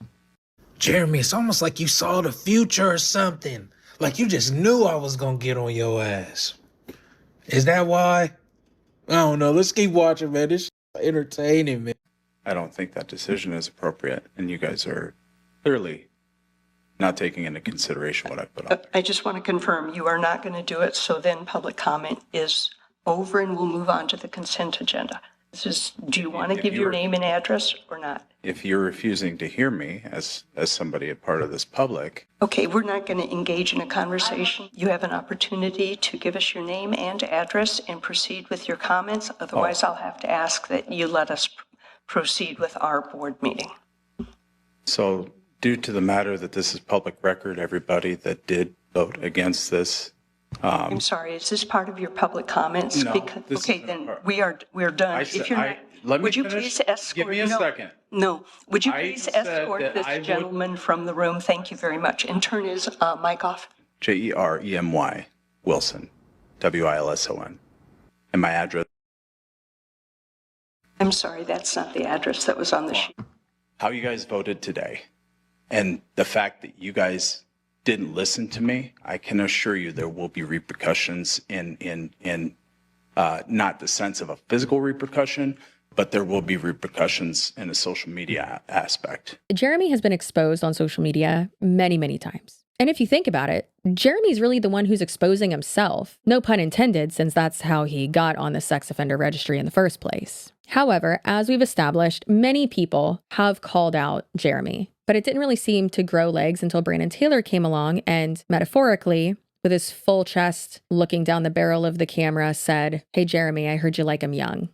Speaker 7: Jeremy, it's almost like you saw the future or something. Like you just knew I was gonna get on your ass. Is that why? I don't know. Let's keep watching, man. This entertaining, man.
Speaker 10: I don't think that decision is appropriate, and you guys are clearly not taking into consideration what I put on.
Speaker 12: I just want to confirm you are not going to do it. So then public comment is over and we'll move on to the consent agenda. Do you want to give your name and address or not?
Speaker 10: If you're refusing to hear me as somebody a part of this public.
Speaker 12: Okay, we're not going to engage in a conversation. You have an opportunity to give us your name and address and proceed with your comments. Otherwise, I'll have to ask that you let us proceed with our board meeting.
Speaker 10: So due to the matter that this is public record, everybody that did vote against this.
Speaker 12: I'm sorry, is this part of your public comments?
Speaker 10: No,
Speaker 12: Okay, then we're done. If you're not, would you please escort?
Speaker 10: Give me a second.
Speaker 12: No, would you please escort this gentleman from the room? Thank you very much. And turn his mic off.
Speaker 10: Jeremy Wilson, Wilson. And my address.
Speaker 12: I'm sorry, that's not the address that was on the sheet.
Speaker 10: How you guys voted today, and the fact that you guys didn't listen to me, I can assure you there will be repercussions in not the sense of a physical repercussion, but there will be repercussions in a social media aspect.
Speaker 1: Jeremy has been exposed on social media many, many times. And if you think about it, Jeremy's really the one who's exposing himself. No pun intended, since that's how he got on the sex offender registry in the first place. However, as we've established, many people have called out Jeremy, but it didn't really seem to grow legs until Brandon Taylor came along and, metaphorically, with his full chest looking down the barrel of the camera, said, "Hey, Jeremy, I heard you like him young."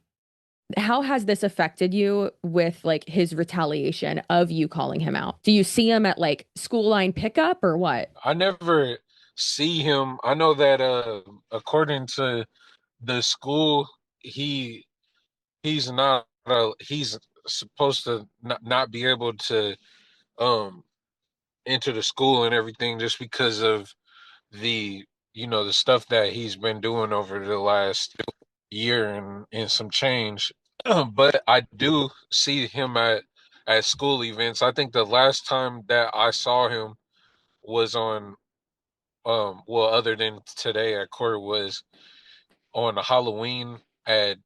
Speaker 1: How has this affected you with like his retaliation of you calling him out? Do you see him at like school line pickup or what?
Speaker 13: I never see him. I know that according to the school, he's supposed to not be able to enter the school and everything just because of the the stuff that he's been doing over the last year and some change. But I do see him at school events. I think the last time that I saw him was on other than today at court, was on a Halloween at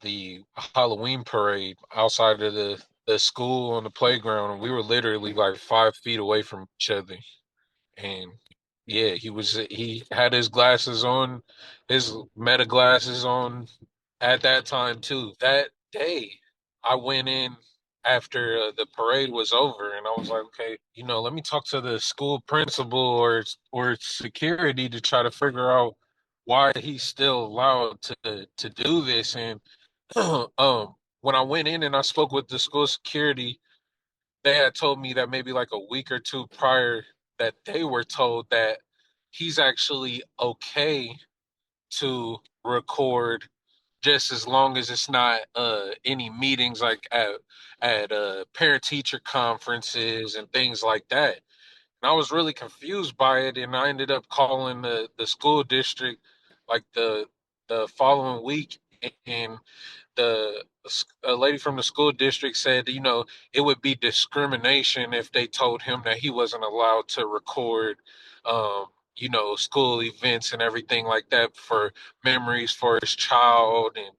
Speaker 13: the Halloween parade outside of the school on the playground, and we were literally like 5 feet away from each other. And yeah, he had his glasses on, his meta glasses on at that time too. That day I went in after the parade was over, and I was like, okay, let me talk to the school principal or security to try to figure out why he's still allowed to do this. And when I went in and I spoke with the school security, they had told me that maybe like a week or two prior that they were told that he's actually okay to record just as long as it's not any meetings like at parent teacher conferences and things like that. And I was really confused by it, and I ended up calling the school district like the following week, and a lady from the school district said, it would be discrimination if they told him that he wasn't allowed to record, school events and everything like that for memories for his child and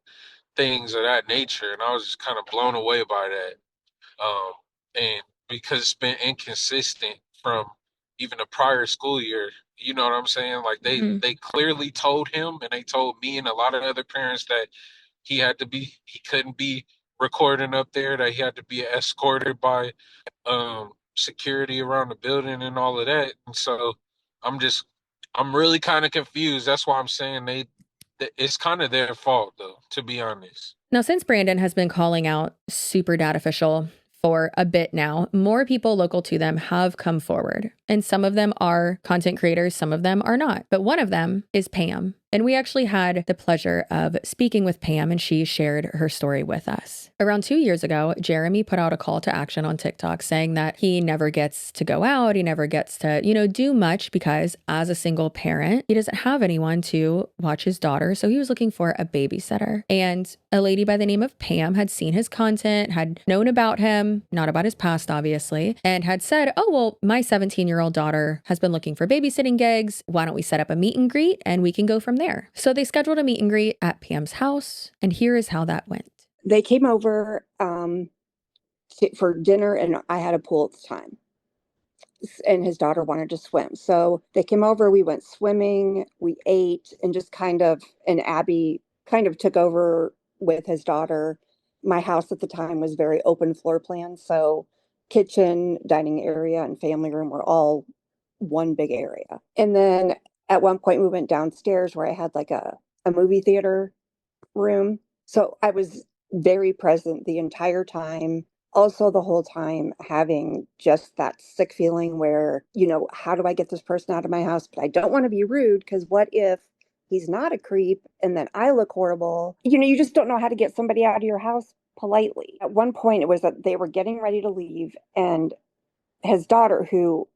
Speaker 13: things of that nature. And I was just kind of blown away by that. And because it's been inconsistent from even the prior school year, you know what I'm saying? Like they clearly told him, and they told me and a lot of other parents that he couldn't be recording up there, that he had to be escorted by security around the building and all of that. And so I'm really kind of confused. That's why I'm saying it's kind of their fault, though, to be honest.
Speaker 1: Now, since Brandon has been calling out SuperDadOfficial for a bit now, more people local to them have come forward. And some of them are content creators, some of them are not. But one of them is Pam. And we actually had the pleasure of speaking with Pam, and she shared her story with us. Around 2 years ago, Jeremy put out a call to action on TikTok saying that he never gets to go out, he never gets to, do much because as a single parent, he doesn't have anyone to watch his daughter. So he was looking for a babysitter. And a lady by the name of Pam had seen his content, had known about him, not about his past, obviously, and had said, oh, well, my 17-year-old daughter has been looking for babysitting gigs. Why don't we set up a meet and greet and we can go from there? So they scheduled a meet and greet at Pam's house. And here is how that went.
Speaker 14: They came over for dinner, and I had a pool at the time. And his daughter wanted to swim. So they came over, we went swimming, we ate, and and Abby kind of took over with his daughter. My house at the time was very open floor plan. So kitchen, dining area, and family room were all one big area. And then at one point we went downstairs where I had like a movie theater room. So I was very present the entire time. Also, the whole time having just that sick feeling where, how do I get this person out of my house? But I don't want to be rude, because what if he's not a creep and then I look horrible? You just don't know how to get somebody out of your house politely. At one point, it was that they were getting ready to leave, and his daughter, who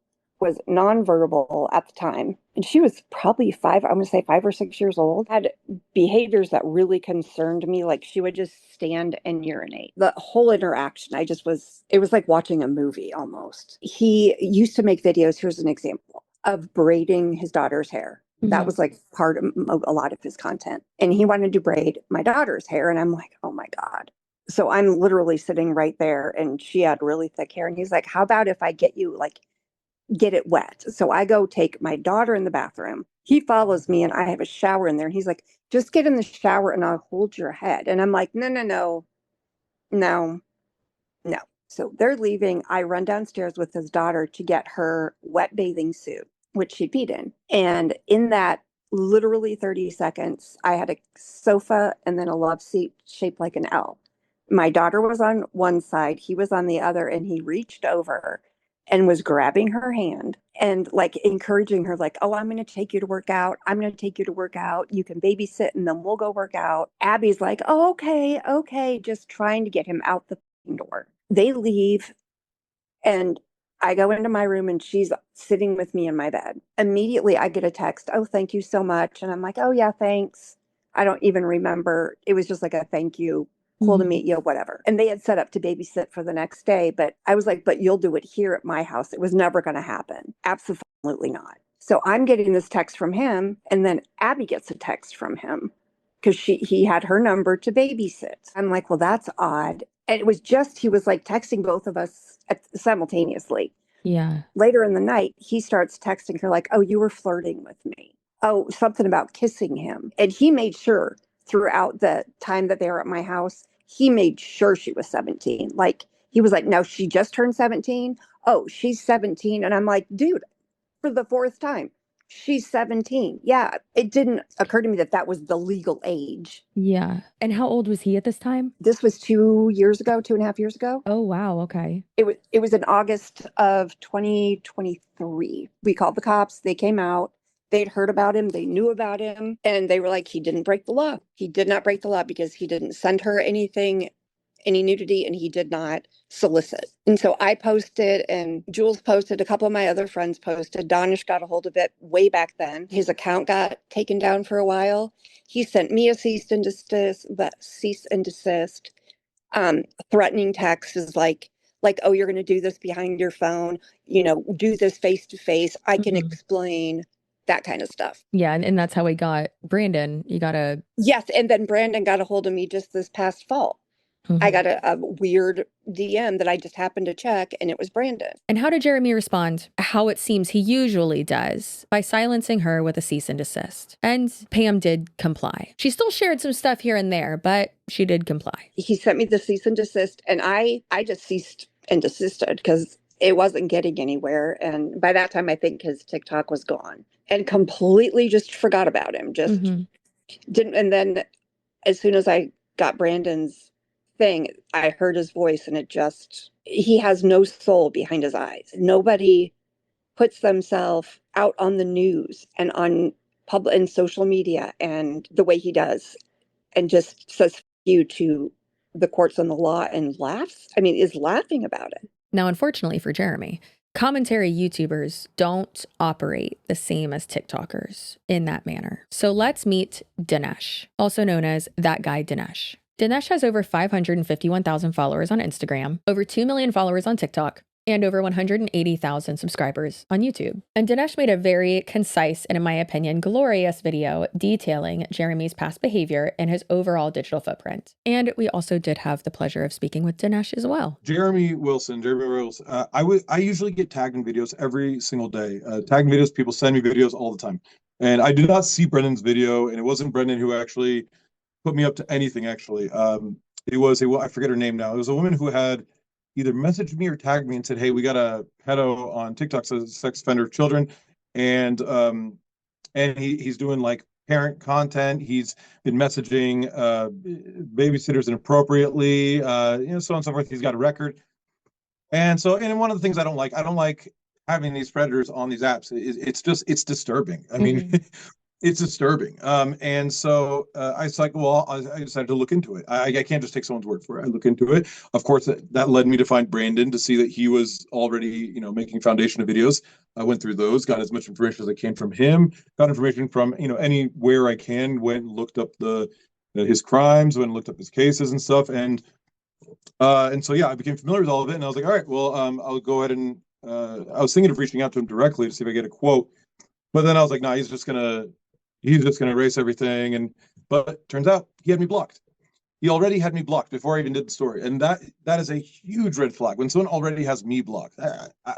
Speaker 14: was nonverbal at the time, and she was probably 5 or 6 years old, had behaviors that really concerned me. Like she would just stand and urinate. The whole interaction, it was like watching a movie almost. He used to make videos, here's an example, of braiding his daughter's hair. That was like part of a lot of his content. And he wanted to braid my daughter's hair. And I'm like, oh my God. So I'm literally sitting right there, and she had really thick hair. And he's like, how about if I get it wet? So I go take my daughter in the bathroom. He follows me, and I have a shower in there. And he's like, just get in the shower and I'll hold your head. And I'm like, no. So they're leaving. I run downstairs with his daughter to get her wet bathing suit, which she peed in. And in that literally 30 seconds, I had a sofa and then a love seat shaped like an L. My daughter was on one side, he was on the other, and he reached over and was grabbing her hand and like encouraging her, like, oh, I'm going to take you to work out. I'm going to take you to work out. You can babysit and then we'll go work out. Abby's like, oh, okay. Just trying to get him out the door. They leave, and I go into my room, and she's sitting with me in my bed. Immediately I get a text, oh, thank you so much. And I'm like, oh yeah, thanks. I don't even remember. It was just like a thank you. Cool to meet you, whatever. And they had set up to babysit for the next day, but I was like, but you'll do it here at my house. It was never going to happen. Absolutely not. So I'm getting this text from him, and then Abby gets a text from him because he had her number to babysit. I'm like, well, that's odd. And it was just, he was like texting both of us simultaneously.
Speaker 1: Yeah.
Speaker 14: Later in the night, he starts texting her like, oh, you were flirting with me. Oh, something about kissing him. And he made sure throughout the time that they were at my house, he made sure she was 17. Like, he was like, no, she just turned 17. Oh, she's 17. And I'm like, dude, for the fourth time, she's 17. Yeah. It didn't occur to me that that was the legal age.
Speaker 1: Yeah. And how old was he at this time?
Speaker 14: This was 2.5 years ago.
Speaker 1: Oh, wow. Okay.
Speaker 14: It was in August of 2023. We called the cops. They came out. They'd heard about him. They knew about him. And they were like, he didn't break the law. He did not break the law because he didn't send her anything, any nudity, and he did not solicit. And so I posted, and Jules posted, a couple of my other friends posted. Donish got a hold of it way back then. His account got taken down for a while. He sent me a cease and desist, threatening texts like, oh, you're going to do this behind your phone, do this face to face. I can explain. That kind of stuff.
Speaker 1: Yeah. And that's how we got Brandon.
Speaker 14: Yes. And then Brandon got a hold of me just this past fall. I got a weird DM that I just happened to check, and it was Brandon.
Speaker 1: And how did Jeremy respond? How it seems he usually does, by silencing her with a cease and desist. And Pam did comply. She still shared some stuff here and there, but she did comply.
Speaker 14: He sent me the cease and desist, and I just ceased and desisted because it wasn't getting anywhere. And by that time, I think his TikTok was gone, and completely just forgot about him. Just didn't. And then as soon as I got Brandon's thing, I heard his voice, and he has no soul behind his eyes. Nobody puts themselves out on the news and on public and social media and the way he does, and just says you to the courts and the law and laughs. I mean, is laughing about it.
Speaker 1: Now, unfortunately for Jeremy, commentary YouTubers don't operate the same as TikTokers in that manner. So let's meet Dinesh, also known as That Guy Dinesh. Dinesh has over 551,000 followers on Instagram, over 2 million followers on TikTok, and over 180,000 subscribers on YouTube. And Dinesh made a very concise and, in my opinion, glorious video detailing Jeremy's past behavior and his overall digital footprint. And we also did have the pleasure of speaking with Dinesh as well.
Speaker 15: Jeremy Wilson. I usually get tagged in videos every single day. Tagged videos, people send me videos all the time. And I did not see Brendan's video, and it wasn't Brendan who actually put me up to anything, actually. It was, I forget her name now. It was a woman who had either messaged me or tagged me and said, hey, we got a pedo on TikTok, so sex offender children. And he's doing like parent content. He's been messaging babysitters inappropriately, so on and so forth. He's got a record. And one of the things I don't like having these predators on these apps. It's disturbing. I mean, it's disturbing. And so I was like, well, I decided to look into it. I can't just take someone's word for it. I look into it. Of course, that led me to find Brandon, to see that he was already, making foundation of videos. I went through those, got as much information as I can from him, got information from, anywhere I can, went and looked up his crimes, went and looked up his cases and stuff. And so, yeah, I became familiar with all of it. And I was like, all right, well, I'll go ahead and I was thinking of reaching out to him directly to see if I get a quote. But then I was like, nah, he's just gonna erase everything. But turns out he had me blocked. He already had me blocked before I even did the story. And that is a huge red flag. When someone already has me blocked.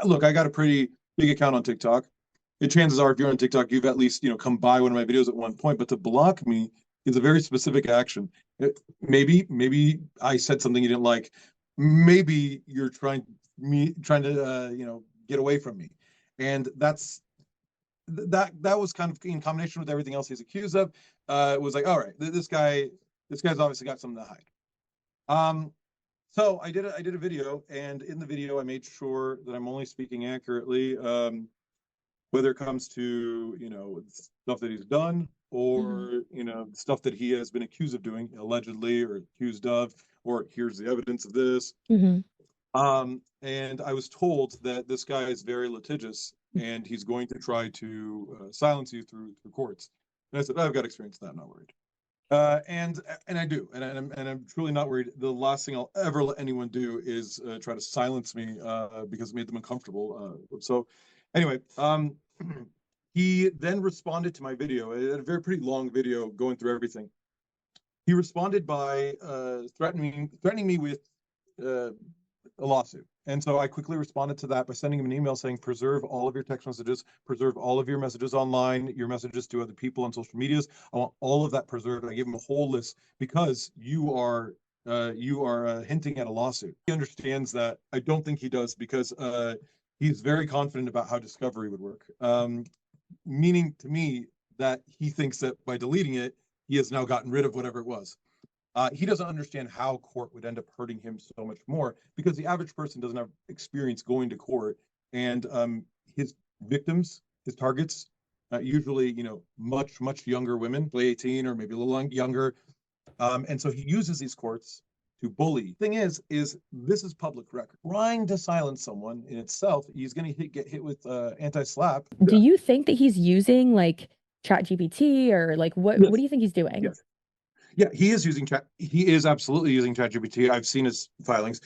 Speaker 15: Look, I got a pretty big account on TikTok. Chances are, if you're on TikTok, you've at least, come by one of my videos at one point. But to block me is a very specific action. Maybe I said something you didn't like. Maybe you're trying to get away from me. And that was kind of in combination with everything else he's accused of. It was like, all right, this guy's obviously got something to hide. So I did a video, and in the video I made sure that I'm only speaking accurately, whether it comes to stuff that he's done or stuff that he has been accused of doing, allegedly, or accused of, or here's the evidence of this. And I was told that this guy is very litigious, and he's going to try to silence you through courts. And I said, I've got experience in that, I'm not worried. And I do, and I'm truly not worried. The last thing I'll ever let anyone do is try to silence me because it made them uncomfortable. So anyway, he then responded to my video, a very pretty long video going through everything. He responded by threatening me with a lawsuit. And so I quickly responded to that by sending him an email saying, preserve all of your text messages, preserve all of your messages online, your messages to other people on social medias. I want all of that preserved. I gave him a whole list because you are hinting at a lawsuit. He understands that. I don't think he does, because he's very confident about how discovery would work. Meaning to me that he thinks that by deleting it, he has now gotten rid of whatever it was. He doesn't understand how court would end up hurting him so much more, because the average person doesn't have experience going to court, and his victims, his targets, usually, much younger women, 18 or maybe a little younger. And so he uses these courts to bully. Thing is this is public record. Trying to silence someone in itself, he's going to get hit with anti-slap.
Speaker 1: Do you think that he's using like ChatGPT, or like what do you think he's doing?
Speaker 15: Yes. Yeah, he is using chat. He is absolutely using ChatGPT. I've seen his filings.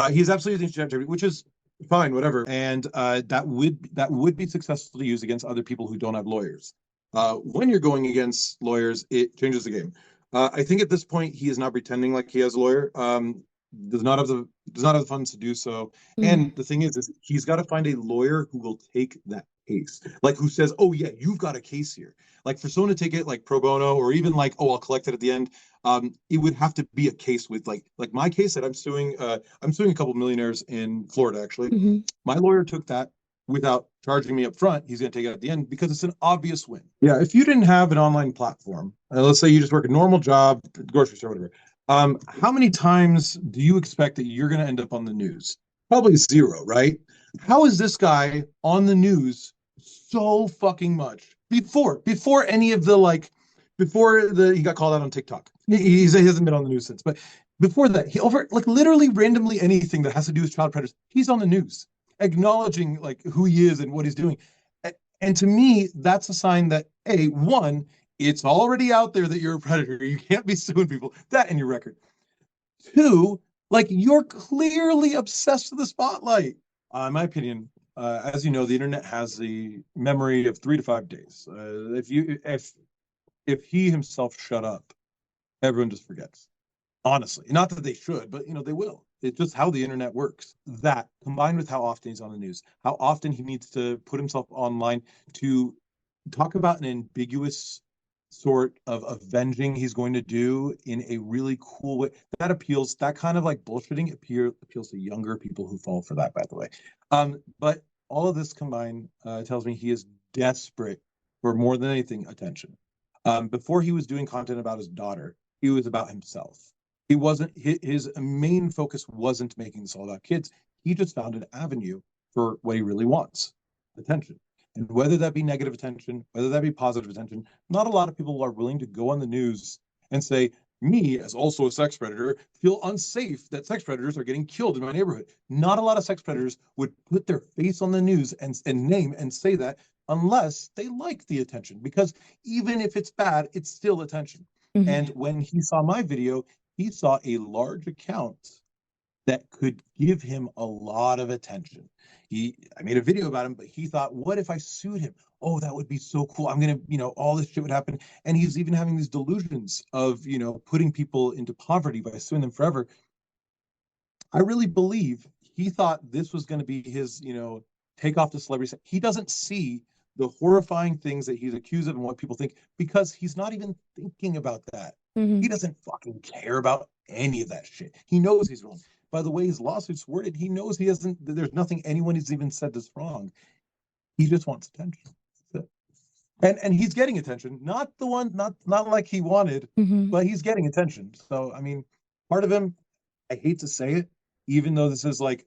Speaker 15: He's absolutely using ChatGPT, which is fine, whatever. And that would be successful to use against other people who don't have lawyers. When you're going against lawyers, it changes the game. I think at this point he is not pretending like he has a lawyer. Does not have the funds to do so. And the thing is he's got to find a lawyer who will take that case, like who says, oh yeah, you've got a case here. Like for someone to take it like pro bono, or even like, oh, I'll collect it at the end. It would have to be a case with like my case that I'm suing a couple millionaires in Florida, actually. My lawyer took that without charging me up front. He's going to take it at the end because it's an obvious win. Yeah, if you didn't have an online platform, let's say you just work a normal job, grocery store, whatever. How many times do you expect that you're going to end up on the news? Probably zero, right? How is this guy on the news so fucking much? before any of the like, before he got called out on TikTok. He hasn't been on the news since, but before that, he over like literally randomly anything that has to do with child predators, he's on the news, acknowledging like who he is and what he's doing. And to me, that's a sign that one, it's already out there that you're a predator. You can't be suing people. That in your record. Two, like you're clearly obsessed with the spotlight. In my opinion, as you know, the internet has the memory of 3 to 5 days. If he himself shut up, everyone just forgets. Honestly, not that they should, but they will. It's just how the internet works. That combined with how often he's on the news, how often he needs to put himself online to talk about an ambiguous sort of avenging he's going to do in a really cool way. That kind of like bullshitting appeals to younger people who fall for that, by the way. But all of this combined tells me he is desperate for more than anything attention. Before he was doing content about his daughter, he was about himself. He wasn't, his main focus wasn't making this all about kids. He just found an avenue for what he really wants, attention. And whether that be negative attention, whether that be positive attention, not a lot of people are willing to go on the news and say, me, as also a sex predator, feel unsafe that sex predators are getting killed in my neighborhood. Not a lot of sex predators would put their face on the news and name and say that unless they like the attention, because even if it's bad, it's still attention. Mm-hmm. And when he saw my video, he saw a large account that could give him a lot of attention. I made a video about him, but he thought, what if I sued him? Oh, that would be so cool. I'm going to, all this shit would happen. And he's even having these delusions of, putting people into poverty by suing them forever. I really believe he thought this was going to be his, take off the celebrity. He doesn't see the horrifying things that he's accused of and what people think, because he's not even thinking about that. Mm-hmm. He doesn't fucking care about any of that shit. He knows he's wrong. By the way his lawsuit's worded, he knows there's nothing anyone has even said that's wrong. He just wants attention. And he's getting attention. Not like he wanted, mm-hmm. but he's getting attention. So, I mean, part of him, I hate to say it, even though this is like,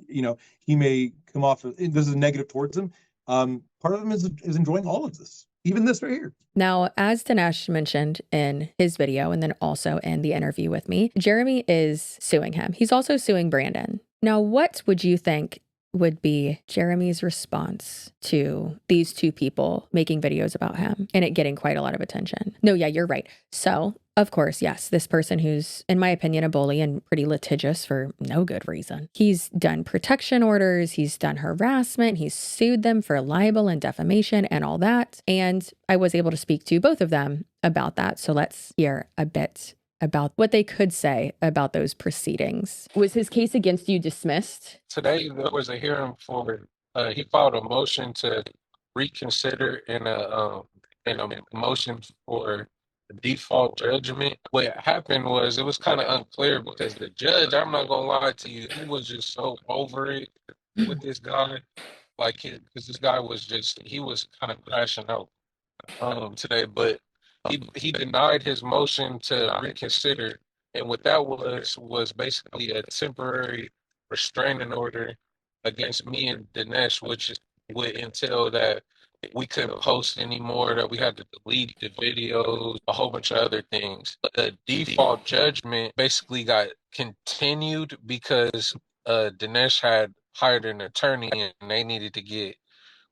Speaker 15: he may come off, this is negative towards him. Part of him is enjoying all of this. Even this right here.
Speaker 1: Now, as Dinesh mentioned in his video and then also in the interview with me, Jeremy is suing him. He's also suing Brandon. Now, what would you think would be Jeremy's response to these two people making videos about him and it getting quite a lot of attention? No, yeah, you're right. So, of course, yes, this person who's, in my opinion, a bully and pretty litigious for no good reason. He's done protection orders, he's done harassment, he's sued them for libel and defamation and all that. And I was able to speak to both of them about that. So let's hear a bit about what they could say about those proceedings. Was his case against you dismissed?
Speaker 13: Today, there was a hearing for, he filed a motion to reconsider in a motion for default judgment. What happened was, it was kind of unclear because the judge, I'm not gonna lie to you, he was just so over it with this guy. Like, because this guy was he was kind of crashing out today, but he denied his motion to reconsider, and what that was basically a temporary restraining order against me and Dinesh, which would entail that we couldn't post anymore, that we had to delete the videos, a whole bunch of other things. The default judgment basically got continued because Dinesh had hired an attorney and they needed to get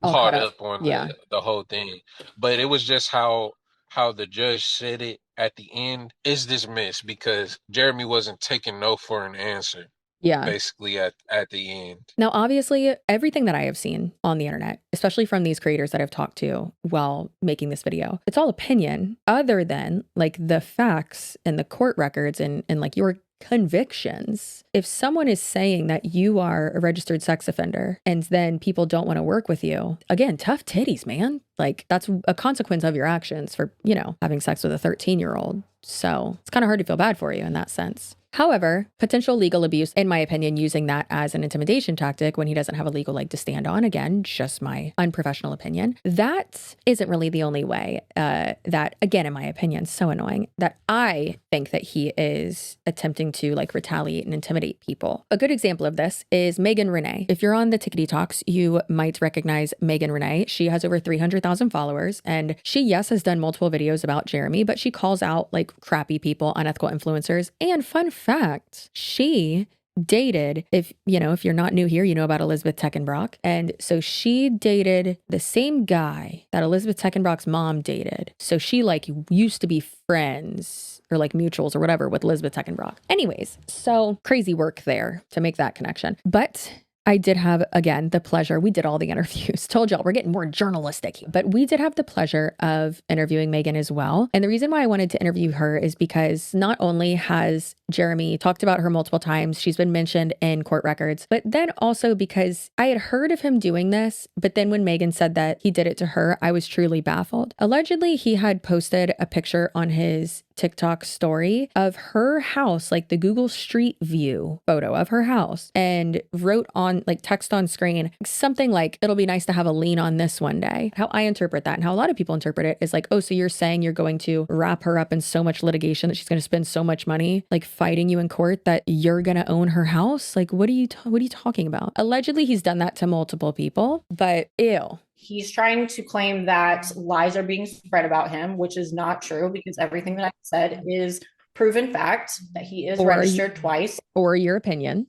Speaker 13: caught up on the whole thing. But it was just how the judge said it at the end is dismissed because Jeremy wasn't taking no for an answer.
Speaker 1: Yeah.
Speaker 13: Basically at the end.
Speaker 1: Now, obviously, everything that I have seen on the internet, especially from these creators that I've talked to while making this video, it's all opinion other than like the facts and the court records and like your convictions. If someone is saying that you are a registered sex offender and then people don't want to work with you, again, tough titties, man. Like that's a consequence of your actions for, having sex with a 13-year-old. So it's kind of hard to feel bad for you in that sense. However, potential legal abuse, in my opinion, using that as an intimidation tactic when he doesn't have a legal leg to stand on, again, just my unprofessional opinion, that isn't really the only way that, again, in my opinion, so annoying, that I think that he is attempting to like retaliate and intimidate people. A good example of this is Megan Renee. If you're on the Tickety Talks, you might recognize Megan Renee. She has over 300,000 followers, and she, yes, has done multiple videos about Jeremy, but she calls out like crappy people, unethical influencers. And fun fact, she dated, if you're not new here, you know about Elizabeth Teckenbrock. And so she dated the same guy that Elizabeth Teckenbrock's mom dated. So she like used to be friends or like mutuals or whatever with Elizabeth Teckenbrock. Anyways, so crazy work there to make that connection. But I did have, again, the pleasure. We did all the interviews. Told y'all we're getting more journalistic, but we did have the pleasure of interviewing Megan as well. And the reason why I wanted to interview her is because not only has Jeremy talked about her multiple times, she's been mentioned in court records, but then also because I had heard of him doing this, but then when Megan said that he did it to her, I was truly baffled. Allegedly, he had posted a picture on his TikTok story of her house, like the Google Street View photo of her house, and wrote on like text on screen something like, it'll be nice to have a lien on this one day. How I interpret that and how a lot of people interpret it is like, oh, so you're saying you're going to wrap her up in so much litigation that she's going to spend so much money like fighting you in court that you're going to own her house? Like, what are you talking about? Allegedly, he's done that to multiple people, but ew.
Speaker 16: He's trying to claim that lies are being spread about him, which is not true because everything that I said is proven fact, that he is registered twice.
Speaker 1: Or your opinion.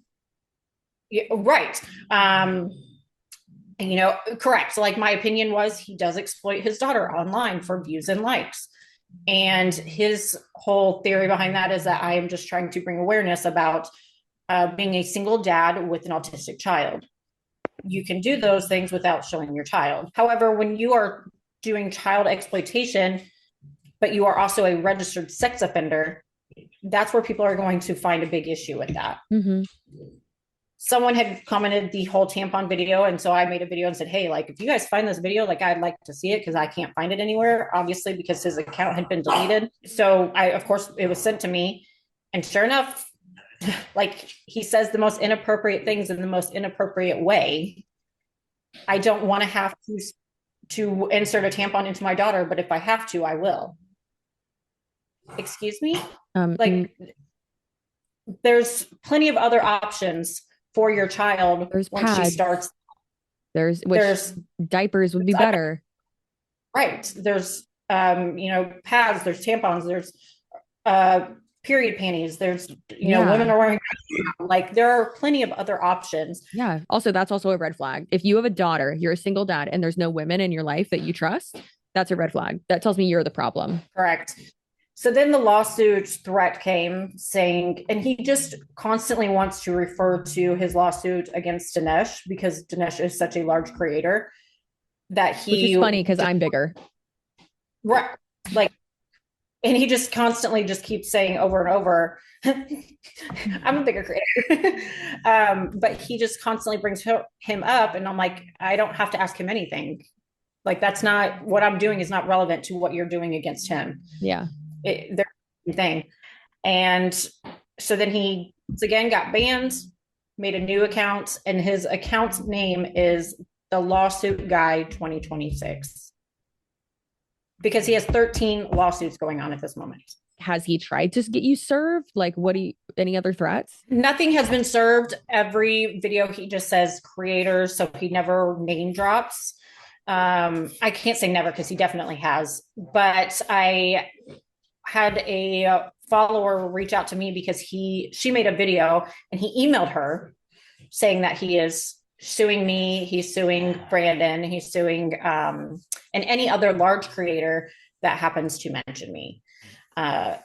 Speaker 16: Yeah, right. Correct. So like my opinion was he does exploit his daughter online for views and likes. And his whole theory behind that is that I am just trying to bring awareness about being a single dad with an autistic child. You can do those things without showing your child. However, when you are doing child exploitation, but you are also a registered sex offender, that's where people are going to find a big issue with that.
Speaker 1: Mm-hmm.
Speaker 16: Someone had commented the whole tampon video. And so I made a video and said, hey, like, if you guys find this video, like, I'd like to see it because I can't find it anywhere, obviously, because his account had been deleted. So of course, it was sent to me. And sure enough, like he says the most inappropriate things in the most inappropriate way. I don't want to have to insert a tampon into my daughter, but if I have to, I will. Excuse me? There's plenty of other options for your child when she starts.
Speaker 1: There's diapers would be better.
Speaker 16: Right. There's pads, there's tampons, there's period panties, there's women are wearing, like, there are plenty of other options.
Speaker 1: Yeah. Also, that's also a red flag. If you have a daughter, you're a single dad, and there's no women in your life that you trust, that's a red flag. That tells me you're the problem.
Speaker 16: Correct. So then the lawsuit threat came saying, and he just constantly wants to refer to his lawsuit against Dinesh because Dinesh is such a large creator that he.
Speaker 1: Which is funny because I'm bigger.
Speaker 16: Right. Like, and he just constantly just keeps saying over and over, I'm a bigger creator. But he just constantly brings him up. And I'm like, I don't have to ask him anything. Like, that's not what I'm doing is not relevant to what you're doing against him.
Speaker 1: Yeah.
Speaker 16: They're the same thing. And so then he once again got banned, made a new account, and his account name is the Lawsuit Guy 2026. Because he has 13 lawsuits going on at this moment.
Speaker 1: Has he tried to get you served? Like, any other threats?
Speaker 16: Nothing has been served. Every video he just says creators, so he never name drops. I can't say never because he definitely has, but I had a follower reach out to me because she made a video and he emailed her saying that he is suing me, he's suing Brandon, he's suing and any other large creator that happens to mention me.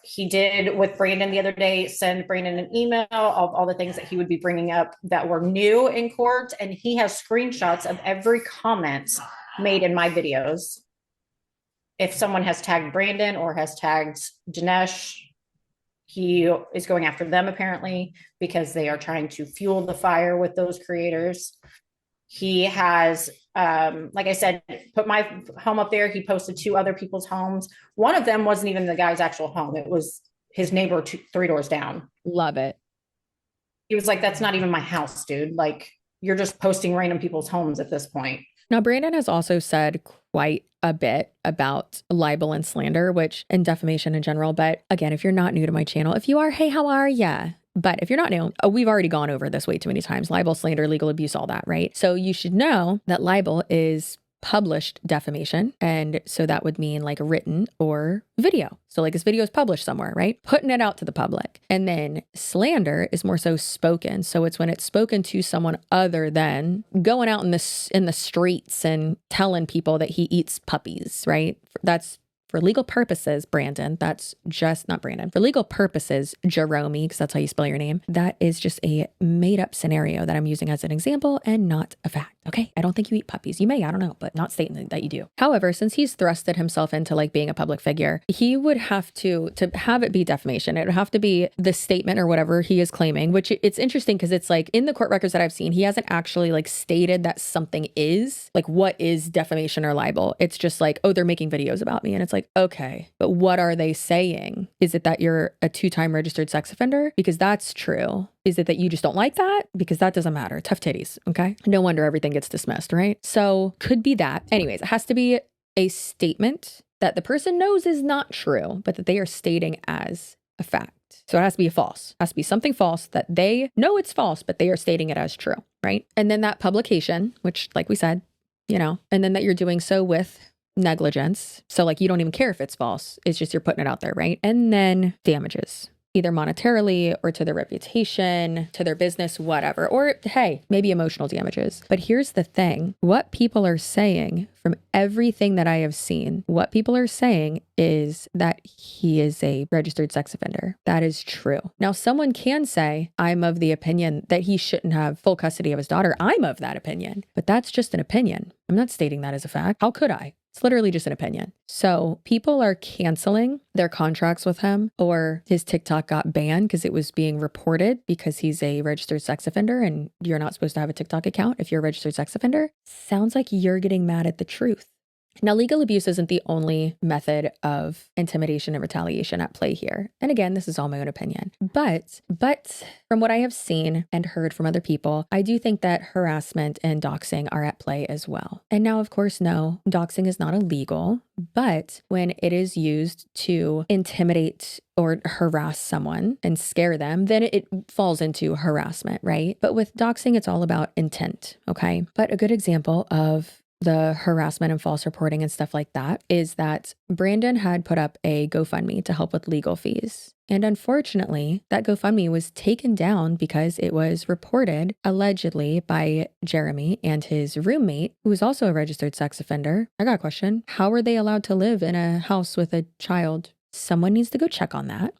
Speaker 16: He did with Brandon the other day, send Brandon an email of all the things that he would be bringing up that were new in court. And he has screenshots of every comment made in my videos. If someone has tagged Brandon or has tagged Dinesh, he is going after them apparently because they are trying to fuel the fire with those creators. He has, like I said, put my home up there. He posted 2 other people's homes. One of them wasn't even the guy's actual home. It was his neighbor 3 doors down.
Speaker 1: Love it.
Speaker 16: He was like, that's not even my house, dude. Like, you're just posting random people's homes at this point.
Speaker 1: Now, Brandon has also said quite a bit about libel and slander, which and defamation in general. But again, if you're not new to my channel, if you are, hey, how are ya? But if you're not new, we've already gone over this way too many times. Libel, slander, legal abuse, all that, right? So you should know that libel is published defamation. And so that would mean like written or video. So like this video is published somewhere, right? Putting it out to the public. And then slander is more so spoken. So it's when it's spoken to someone other than going out in the streets and telling people that he eats puppies, right? That's for legal purposes, Brandon, that's just not Brandon. For legal purposes, Jerome, because that's how you spell your name, that is just a made up scenario that I'm using as an example and not a fact. Okay. I don't think you eat puppies. You may, I don't know, but not stating that you do. However, since he's thrusted himself into like being a public figure, he would have to have it be defamation. It would have to be the statement or whatever he is claiming, which it's interesting because it's like in the court records that I've seen, he hasn't actually like stated that something is like, what is defamation or libel? It's just like, oh, they're making videos about me. And it's like, okay, but what are they saying? Is it that you're a 2-time registered sex offender? Because that's true. Is it that you just don't like that? Because that doesn't matter. Tough titties. Okay. No wonder everything gets dismissed, right? So could be that. Anyways, it has to be a statement that the person knows is not true, but that they are stating as a fact. So it has to be a false. It has to be something false that they know it's false, but they are stating it as true, right? And then that publication, which like we said, and then that you're doing so with negligence. So like you don't even care if it's false. It's just you're putting it out there, right? And then damages, either monetarily or to their reputation, to their business, whatever. Or hey, maybe emotional damages. But here's the thing. What people are saying from everything that I have seen, what people are saying is that he is a registered sex offender. That is true. Now, someone can say, I'm of the opinion that he shouldn't have full custody of his daughter. I'm of that opinion, but that's just an opinion. I'm not stating that as a fact. How could I? It's literally just an opinion. So people are canceling their contracts with him, or his TikTok got banned because it was being reported because he's a registered sex offender and you're not supposed to have a TikTok account if you're a registered sex offender. Sounds like you're getting mad at the truth. Now, legal abuse isn't the only method of intimidation and retaliation at play here. And again, this is all my own opinion. But from what I have seen and heard from other people, I do think that harassment and doxing are at play as well. And now, of course, no, doxing is not illegal, but when it is used to intimidate or harass someone and scare them, then it falls into harassment, right? But with doxing, it's all about intent, okay? But a good example of the harassment and false reporting and stuff like that is that Brandon had put up a GoFundMe to help with legal fees. And unfortunately, that GoFundMe was taken down because it was reported allegedly by Jeremy and his roommate, who was also a registered sex offender. I got a question. How are they allowed to live in a house with a child? Someone needs to go check on that.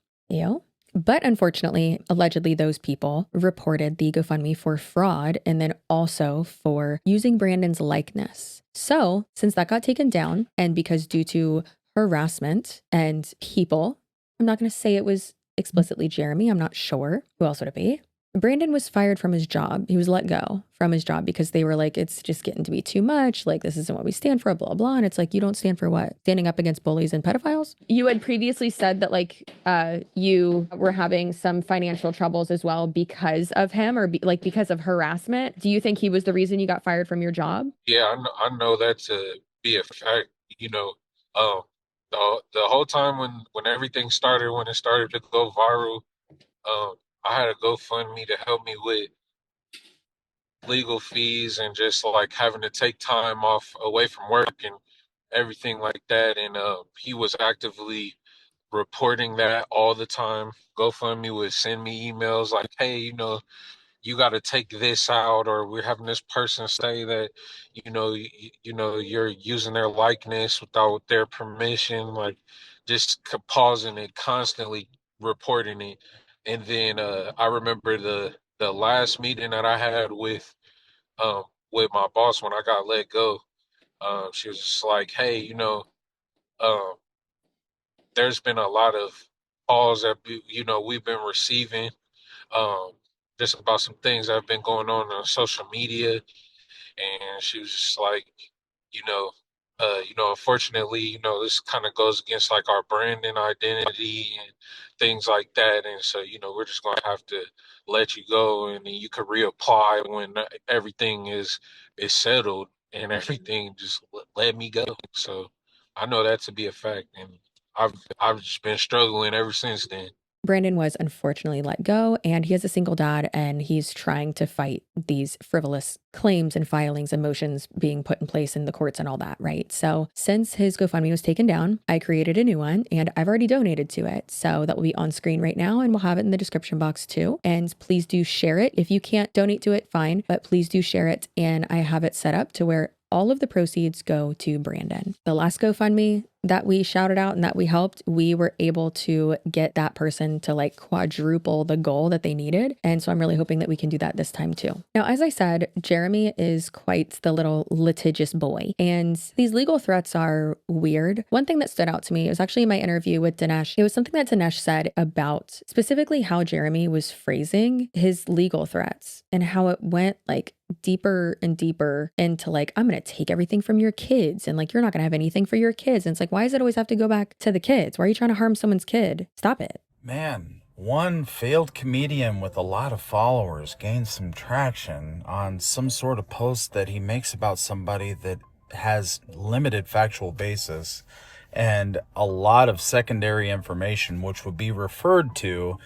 Speaker 1: But unfortunately, allegedly, those people reported the GoFundMe for fraud and then also for using Brandon's likeness. So since that got taken down, and because due to harassment and people, I'm not going to say it was explicitly Jeremy, I'm not sure. Who else would it be? Brandon was fired from his job. He was let go from his job because they were like, it's just getting to be too much. Like, this isn't what we stand for, blah, blah. And it's like, you don't stand for what? Standing up against bullies and pedophiles? You had previously said that like you were having some financial troubles as well because of him or because of harassment. Do you think he was the reason you got fired from your job?
Speaker 13: Yeah, I know that to be a fact. The whole time when everything started, when it started to go viral, I had a GoFundMe to help me with legal fees and just like having to take time off away from work and everything like that. And he was actively reporting that all the time. GoFundMe would send me emails like, hey, you got to take this out, or we're having this person say that, you're using their likeness without their permission, like just pausing it, constantly reporting it. And then I remember the last meeting that I had with my boss when I got let go. She was just like, hey, um, there's been a lot of calls that we've been receiving, um, just about some things that have been going on social media. And she was just like, you know, unfortunately, this kind of goes against like our brand and identity and things like that. And so, we're just going to have to let you go, and then you could reapply when everything is settled and everything. Just let me go. So I know that to be a fact, and I've just been struggling ever since then.
Speaker 1: Brandon was unfortunately let go, and he is a single dad, and he's trying to fight these frivolous claims and filings and motions being put in place in the courts and all that, right? So since his GoFundMe was taken down, I created a new one, and I've already donated to it. So that will be on screen right now, and we'll have it in the description box too. And please do share it. If you can't donate to it, fine, but please do share it. And I have it set up to where all of the proceeds go to Brandon. The last GoFundMe that we shouted out and that we helped, we were able to get that person to like quadruple the goal that they needed. And so I'm really hoping that we can do that this time too. Now, as I said, Jeremy is quite the little litigious boy, and these legal threats are weird. One thing that stood out to me was actually my interview with Dinesh. It was something that Dinesh said about specifically how Jeremy was phrasing his legal threats and how it went like deeper and deeper into like, I'm going to take everything from your kids, and like, you're not going to have anything for your kids. And it's like, why does it always have to go back to the kids? Why are you trying to harm someone's kid? Stop it.
Speaker 6: Man, one failed comedian with a lot of followers gained some traction on some sort of post that he makes about somebody that has limited factual basis and a lot of secondary information, which would be referred to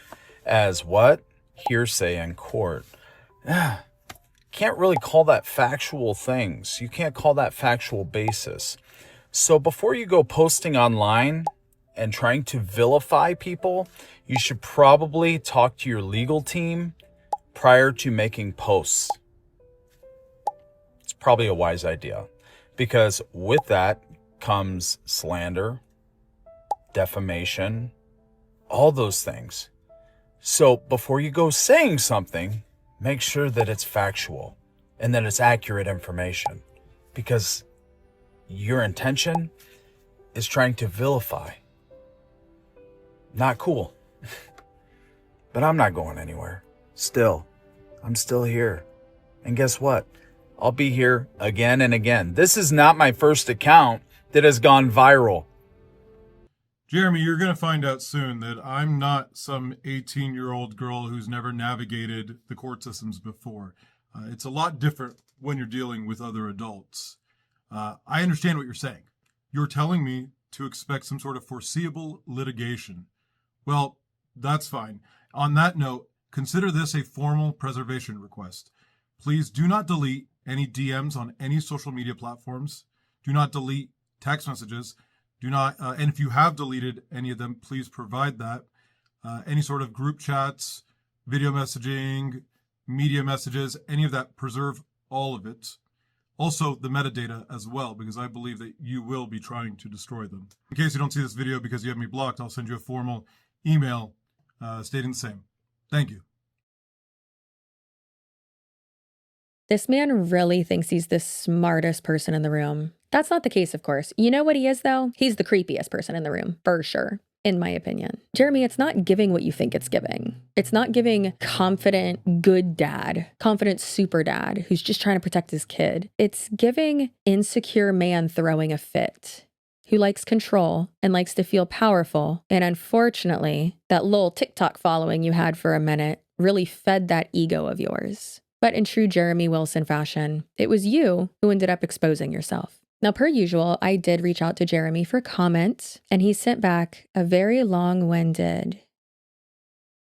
Speaker 6: as what? Hearsay in court. Can't really call that factual things. You can't call that factual basis. So before you go posting online and trying to vilify people, you should probably talk to your legal team prior to making posts. It's probably a wise idea, because with that comes slander, defamation, all those things. So before you go saying something, make sure that it's factual and that it's accurate information, because your intention is trying to vilify. Not cool. But I'm not going anywhere. I'm still here. And guess what? I'll be here again and again. This is not my first account that has gone viral.
Speaker 11: Jeremy, you're going to find out soon that I'm not some 18-year-old girl who's never navigated the court systems before. It's a lot different when you're dealing with other adults. I understand what you're saying. You're telling me to expect some sort of foreseeable litigation. Well, that's fine. On that note, consider this a formal preservation request. Please do not delete any DMs on any social media platforms. Do not delete text messages. Do not, and if you have deleted any of them, please provide that. Any sort of group chats, video messaging, media messages, any of that, preserve all of it. Also, the metadata as well, because I believe that you will be trying to destroy them. In case you don't see this video because you have me blocked, I'll send you a formal email stating the same. Thank you.
Speaker 1: This man really thinks he's the smartest person in the room. That's not the case, of course. You know what he is, though? He's the creepiest person in the room, for sure, in my opinion. Jeremy, it's not giving what you think it's giving. It's not giving confident, good dad, confident super dad who's just trying to protect his kid. It's giving insecure man throwing a fit, who likes control and likes to feel powerful. And unfortunately, that little TikTok following you had for a minute really fed that ego of yours. But in true Jeremy Wilson fashion, it was you who ended up exposing yourself. Now, per usual, I did reach out to Jeremy for comment, and he sent back a very long-winded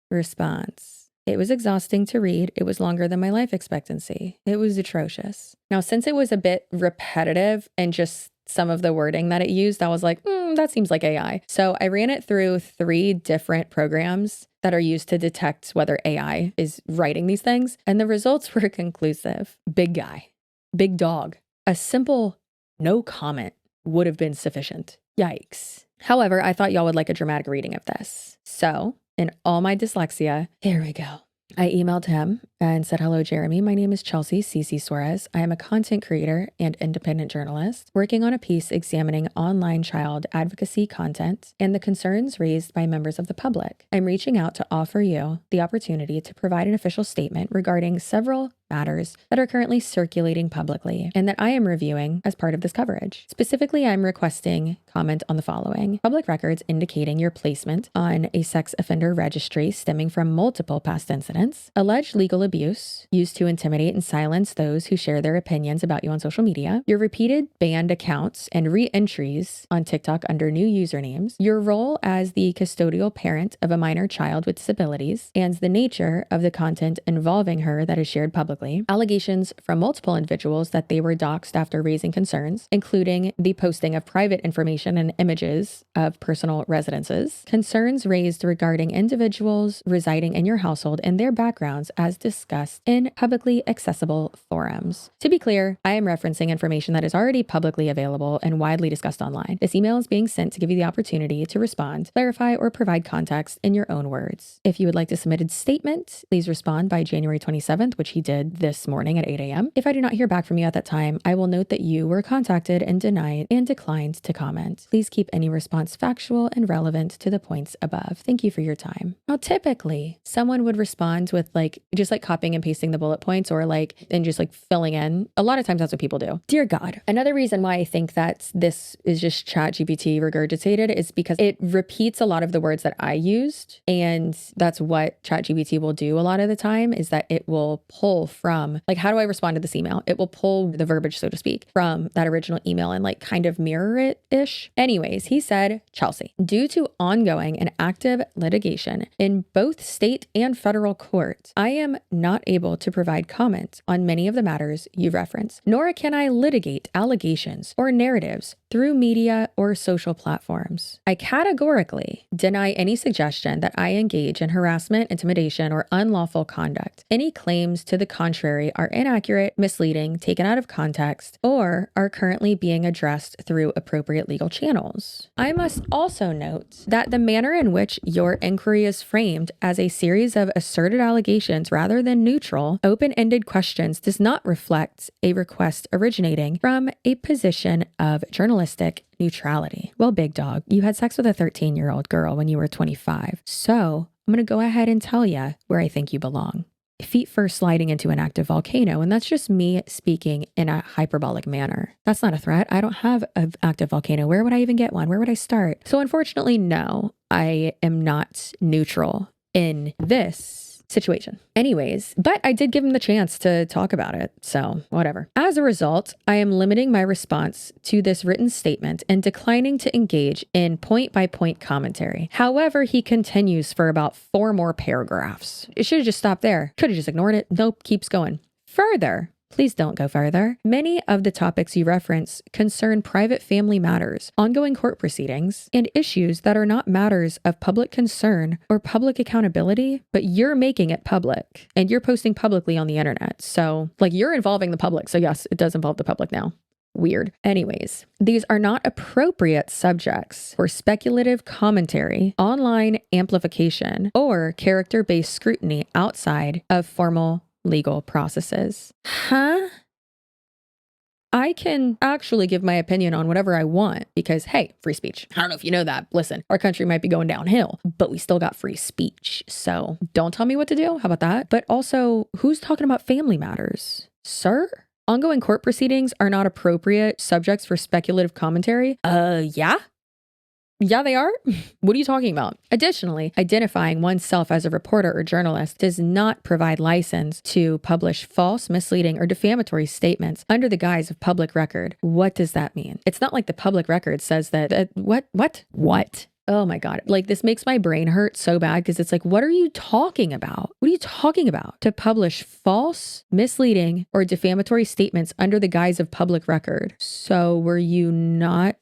Speaker 1: response. It was exhausting to read. It was longer than my life expectancy. It was atrocious. Now, since it was a bit repetitive and just some of the wording that it used, I was like, that seems like AI. So I ran it through 3 different programs that are used to detect whether AI is writing these things. And the results were conclusive. Big guy, big dog. A simple no comment would have been sufficient. Yikes. However, I thought y'all would like a dramatic reading of this. So in all my dyslexia, here we go. I emailed him and said, hello, Jeremy. My name is Chelsea CCSUAREZ. I am a content creator and independent journalist working on a piece examining online child advocacy content and the concerns raised by members of the public. I'm reaching out to offer you the opportunity to provide an official statement regarding several matters that are currently circulating publicly and that I am reviewing as part of this coverage. Specifically, I'm requesting comment on the following: public records indicating your placement on a sex offender registry stemming from multiple past incidents, alleged legal abuse used to intimidate and silence those who share their opinions about you on social media, your repeated banned accounts and re-entries on TikTok under new usernames, your role as the custodial parent of a minor child with disabilities, and the nature of the content involving her that is shared publicly, allegations from multiple individuals that they were doxxed after raising concerns, including the posting of private information and images of personal residences, concerns raised regarding individuals residing in your household and their backgrounds as discussed in publicly accessible forums. To be clear, I am referencing information that is already publicly available and widely discussed online. This email is being sent to give you the opportunity to respond, clarify, or provide context in your own words. If you would like to submit a statement, please respond by January 27th, which he did this morning at 8 a.m. If I do not hear back from you at that time, I will note that you were contacted and denied and declined to comment. Please keep any response factual and relevant to the points above. Thank you for your time. Now, typically, someone would respond with just copying and pasting the bullet points and just filling in. A lot of times that's what people do. Dear God. Another reason why I think that this is just ChatGPT regurgitated is because it repeats a lot of the words that I used. And that's what ChatGPT will do a lot of the time, is that it will pull from, how do I respond to this email? It will pull the verbiage, so to speak, from that original email and kind of mirror it-ish. Anyways, he said, Chelsea, due to ongoing and active litigation in both state and federal courts, I am not able to provide comment on many of the matters you reference, nor can I litigate allegations or narratives through media or social platforms. I categorically deny any suggestion that I engage in harassment, intimidation, or unlawful conduct. Any claims to the contrary are inaccurate, misleading, taken out of context, or are currently being addressed through appropriate legal channels. I must also note that the manner in which your inquiry is framed as a series of asserted allegations rather than neutral, open-ended questions does not reflect a request originating from a position of journalistic neutrality. Well, big dog, you had sex with a 13-year-old girl when you were 25. So I'm going to go ahead and tell you where I think you belong. Feet first sliding into an active volcano, and that's just me speaking in a hyperbolic manner. That's not a threat. I don't have an active volcano. Where would I even get one? Where would I start? So unfortunately, no, I am not neutral in this situation. Anyways, but I did give him the chance to talk about it, so whatever. As a result, I am limiting my response to this written statement and declining to engage in point-by-point commentary. However, he continues for about 4 more paragraphs. It should have just stopped there. Could have just ignored it. Nope, keeps going. Further, please don't go further. Many of the topics you reference concern private family matters, ongoing court proceedings, and issues that are not matters of public concern or public accountability, but you're making it public and you're posting publicly on the internet. So you're involving the public. So yes, it does involve the public now. Weird. Anyways, these are not appropriate subjects for speculative commentary, online amplification, or character-based scrutiny outside of formal legal processes. I can actually give my opinion on whatever I want because, hey, free speech. I don't know if you know that. Listen, our country might be going downhill, but we still got free speech. So don't tell me what to do. How about that? But also, who's talking about family matters? Sir? Ongoing court proceedings are not appropriate subjects for speculative commentary? Yeah? Yeah, they are? What are you talking about? Additionally, identifying oneself as a reporter or journalist does not provide license to publish false, misleading, or defamatory statements under the guise of public record. What does that mean? It's not like the public record says that what? Oh my God. This makes my brain hurt so bad because it's what are you talking about? What are you talking about? To publish false, misleading, or defamatory statements under the guise of public record. So were you not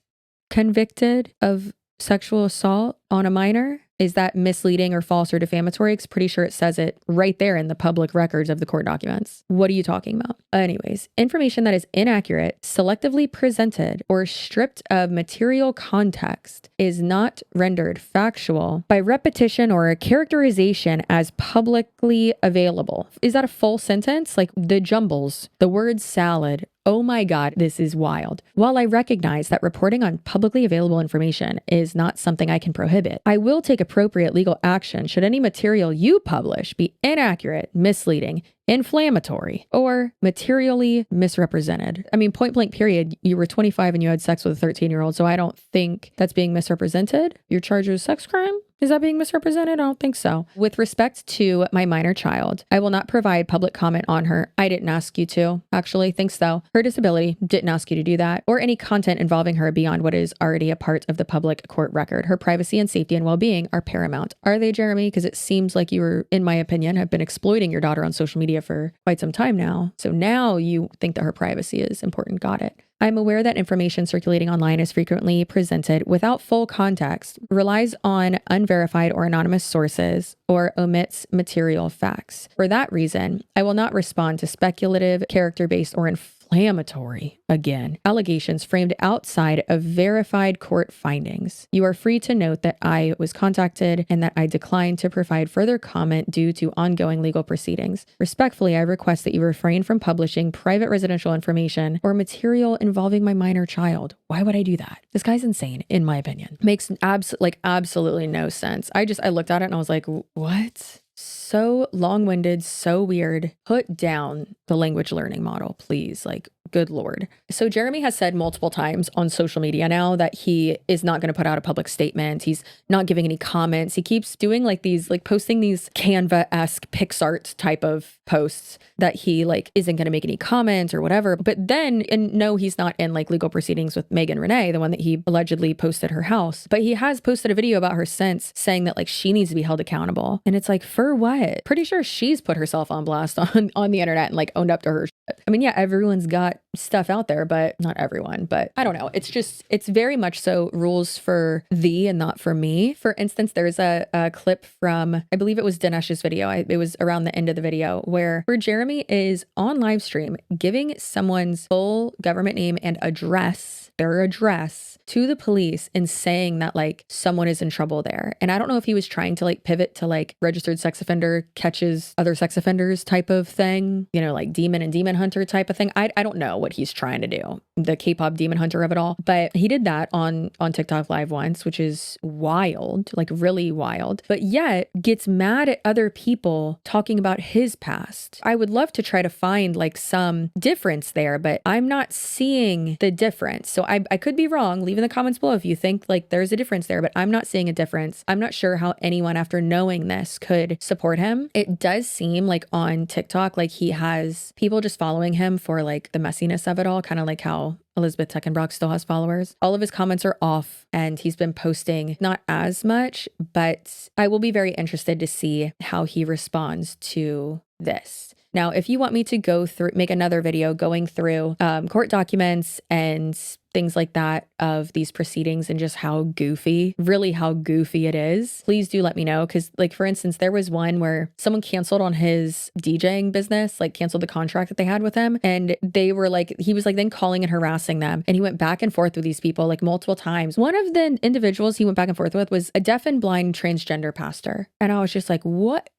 Speaker 1: convicted of sexual assault on a minor? Is that misleading or false or defamatory? It's pretty sure it says it right there in the public records of the court documents. What are you talking about? Anyways, information that is inaccurate, selectively presented, or stripped of material context is not rendered factual by repetition or a characterization as publicly available. Is that a full sentence? The jumbles, the word salad. Oh my God, this is wild. While I recognize that reporting on publicly available information is not something I can prohibit, I will take appropriate legal action should any material you publish be inaccurate, misleading, inflammatory, or materially misrepresented. I mean, point blank period, you were 25 and you had sex with a 13-year-old, so I don't think that's being misrepresented. You're charged with sex crime? Is that being misrepresented? I don't think so. With respect to my minor child, I will not provide public comment on her. I didn't ask you to, actually. Thanks though. Her disability, didn't ask you to do that, or any content involving her beyond what is already a part of the public court record. Her privacy and safety and well-being are paramount. Are they, Jeremy? Because it seems like you were, in my opinion, have been exploiting your daughter on social media for quite some time now. So now you think that her privacy is important. Got it. I'm aware that information circulating online is frequently presented without full context, relies on unverified or anonymous sources, or omits material facts. For that reason, I will not respond to speculative, character-based, or inflammatory, again, allegations framed outside of verified court findings. You are free to note that I was contacted and that I declined to provide further comment due to ongoing legal proceedings. Respectfully, I request that you refrain from publishing private residential information or material involving my minor child. Why would I do that? This guy's insane, in my opinion. Makes absolutely no sense. I looked at it and I was like, what? So long-winded, so weird. Put down the language learning model, please. Like, good Lord. So Jeremy has said multiple times on social media now that he is not going to put out a public statement. He's not giving any comments. He keeps doing like these, like posting these Canva-esque PixArt type of posts that he like isn't going to make any comments or whatever. But then, and no, he's not in like legal proceedings with Megan Renee, the one that he allegedly posted her house. But he has posted a video about her since saying that like she needs to be held accountable. And it's like, for what? Pretty sure she's put herself on blast on the internet and like owned up to her shit. I mean, yeah, everyone's got stuff out there, but not everyone. But I don't know. It's just, it's very much so rules for thee and not for me. For instance, there's a clip from, I believe it was Dinesh's video. It was around the end of the video where Jeremy is on live stream giving someone's full government name and address, their address, to the police and saying that like someone is in trouble there. And I don't know if he was trying to like pivot to like registered sex offender catches other sex offenders type of thing, you know, like demon and demon hunter type of thing. I don't know what he's trying to do, the K-pop demon hunter of it all, but he did that on TikTok live once, which is wild, like really wild, but yet gets mad at other people talking about his past. I would love to try to find like some difference there, but I'm not seeing the difference. So I could be wrong. Leave in the comments below if you think like there's a difference there, but I'm not seeing a difference. I'm not sure how anyone after knowing this could support him. It does seem like on TikTok, like he has people just following him for like the messiness of it all, kind of like how Elizabeth Teckenbrock still has followers. All of his comments are off and he's been posting not as much, but I will be very interested to see how he responds to this. Now, if you want me to go through, make another video going through court documents and things like that of these proceedings and just how goofy, really how goofy it is, please do let me know. Because like, for instance, there was one where someone canceled on his DJing business, like canceled the contract that they had with him. And they were like, he was like then calling and harassing them. And he went back and forth with these people like multiple times. One of the individuals he went back and forth with was a deaf and blind transgender pastor. And I was just like, what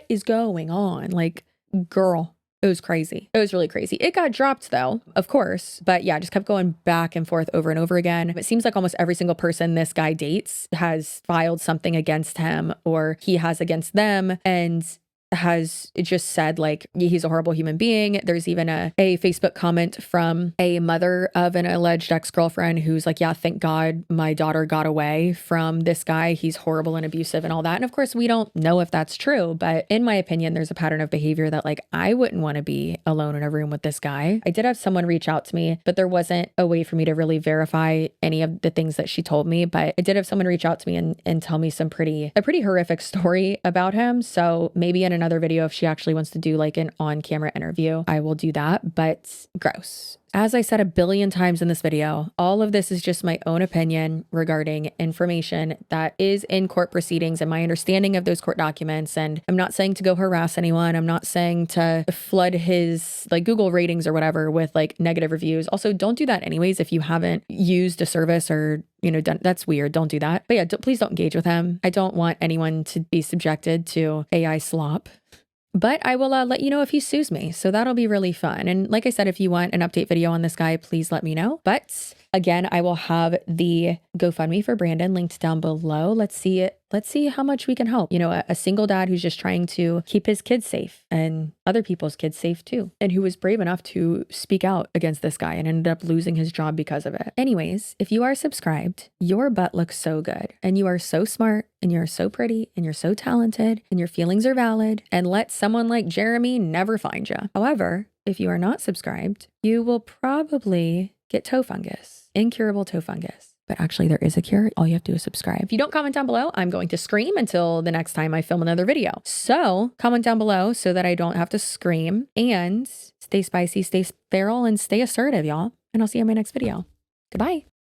Speaker 1: is going on? Like, girl, it was crazy. It was really crazy. It got dropped though, of course. But yeah, just kept going back and forth over and over again. It seems like almost every single person this guy dates has filed something against him or he has against them and has just said like he's a horrible human being. There's even a Facebook comment from a mother of an alleged ex-girlfriend who's like, yeah, thank God my daughter got away from this guy. He's horrible and abusive and all that. And of course, we don't know if that's true, but in my opinion, there's a pattern of behavior that like I wouldn't want to be alone in a room with this guy. I did have someone reach out to me, but there wasn't a way for me to really verify any of the things that she told me. But I did have someone reach out to me and tell me a pretty horrific story about him. So maybe in another video, if she actually wants to do like an on-camera interview, I will do that, but gross. As I said a billion times in this video, all of this is just my own opinion regarding information that is in court proceedings and my understanding of those court documents. And I'm not saying to go harass anyone. I'm not saying to flood his like Google ratings or whatever with like negative reviews. Also, don't do that anyways if you haven't used a service or done. That's weird. Don't do that. But yeah, please don't engage with him. I don't want anyone to be subjected to AI slop. But I will let you know if he sues me. So that'll be really fun. And like I said, if you want an update video on this guy, please let me know. But again, I will have the GoFundMe for Brandon linked down below. Let's see let's see how much we can help. You know, a single dad who's just trying to keep his kids safe and other people's kids safe too, and who was brave enough to speak out against this guy and ended up losing his job because of it. Anyways, if you are subscribed, your butt looks so good and you are so smart and you're so pretty and you're so talented and your feelings are valid, and let someone like Jeremy never find you. However, if you are not subscribed, you will probably get toe fungus, incurable toe fungus. But actually there is a cure. All you have to do is subscribe. If you don't comment down below, I'm going to scream until the next time I film another video. So comment down below so that I don't have to scream, and stay spicy, stay feral, and stay assertive, y'all. And I'll see you in my next video. Goodbye.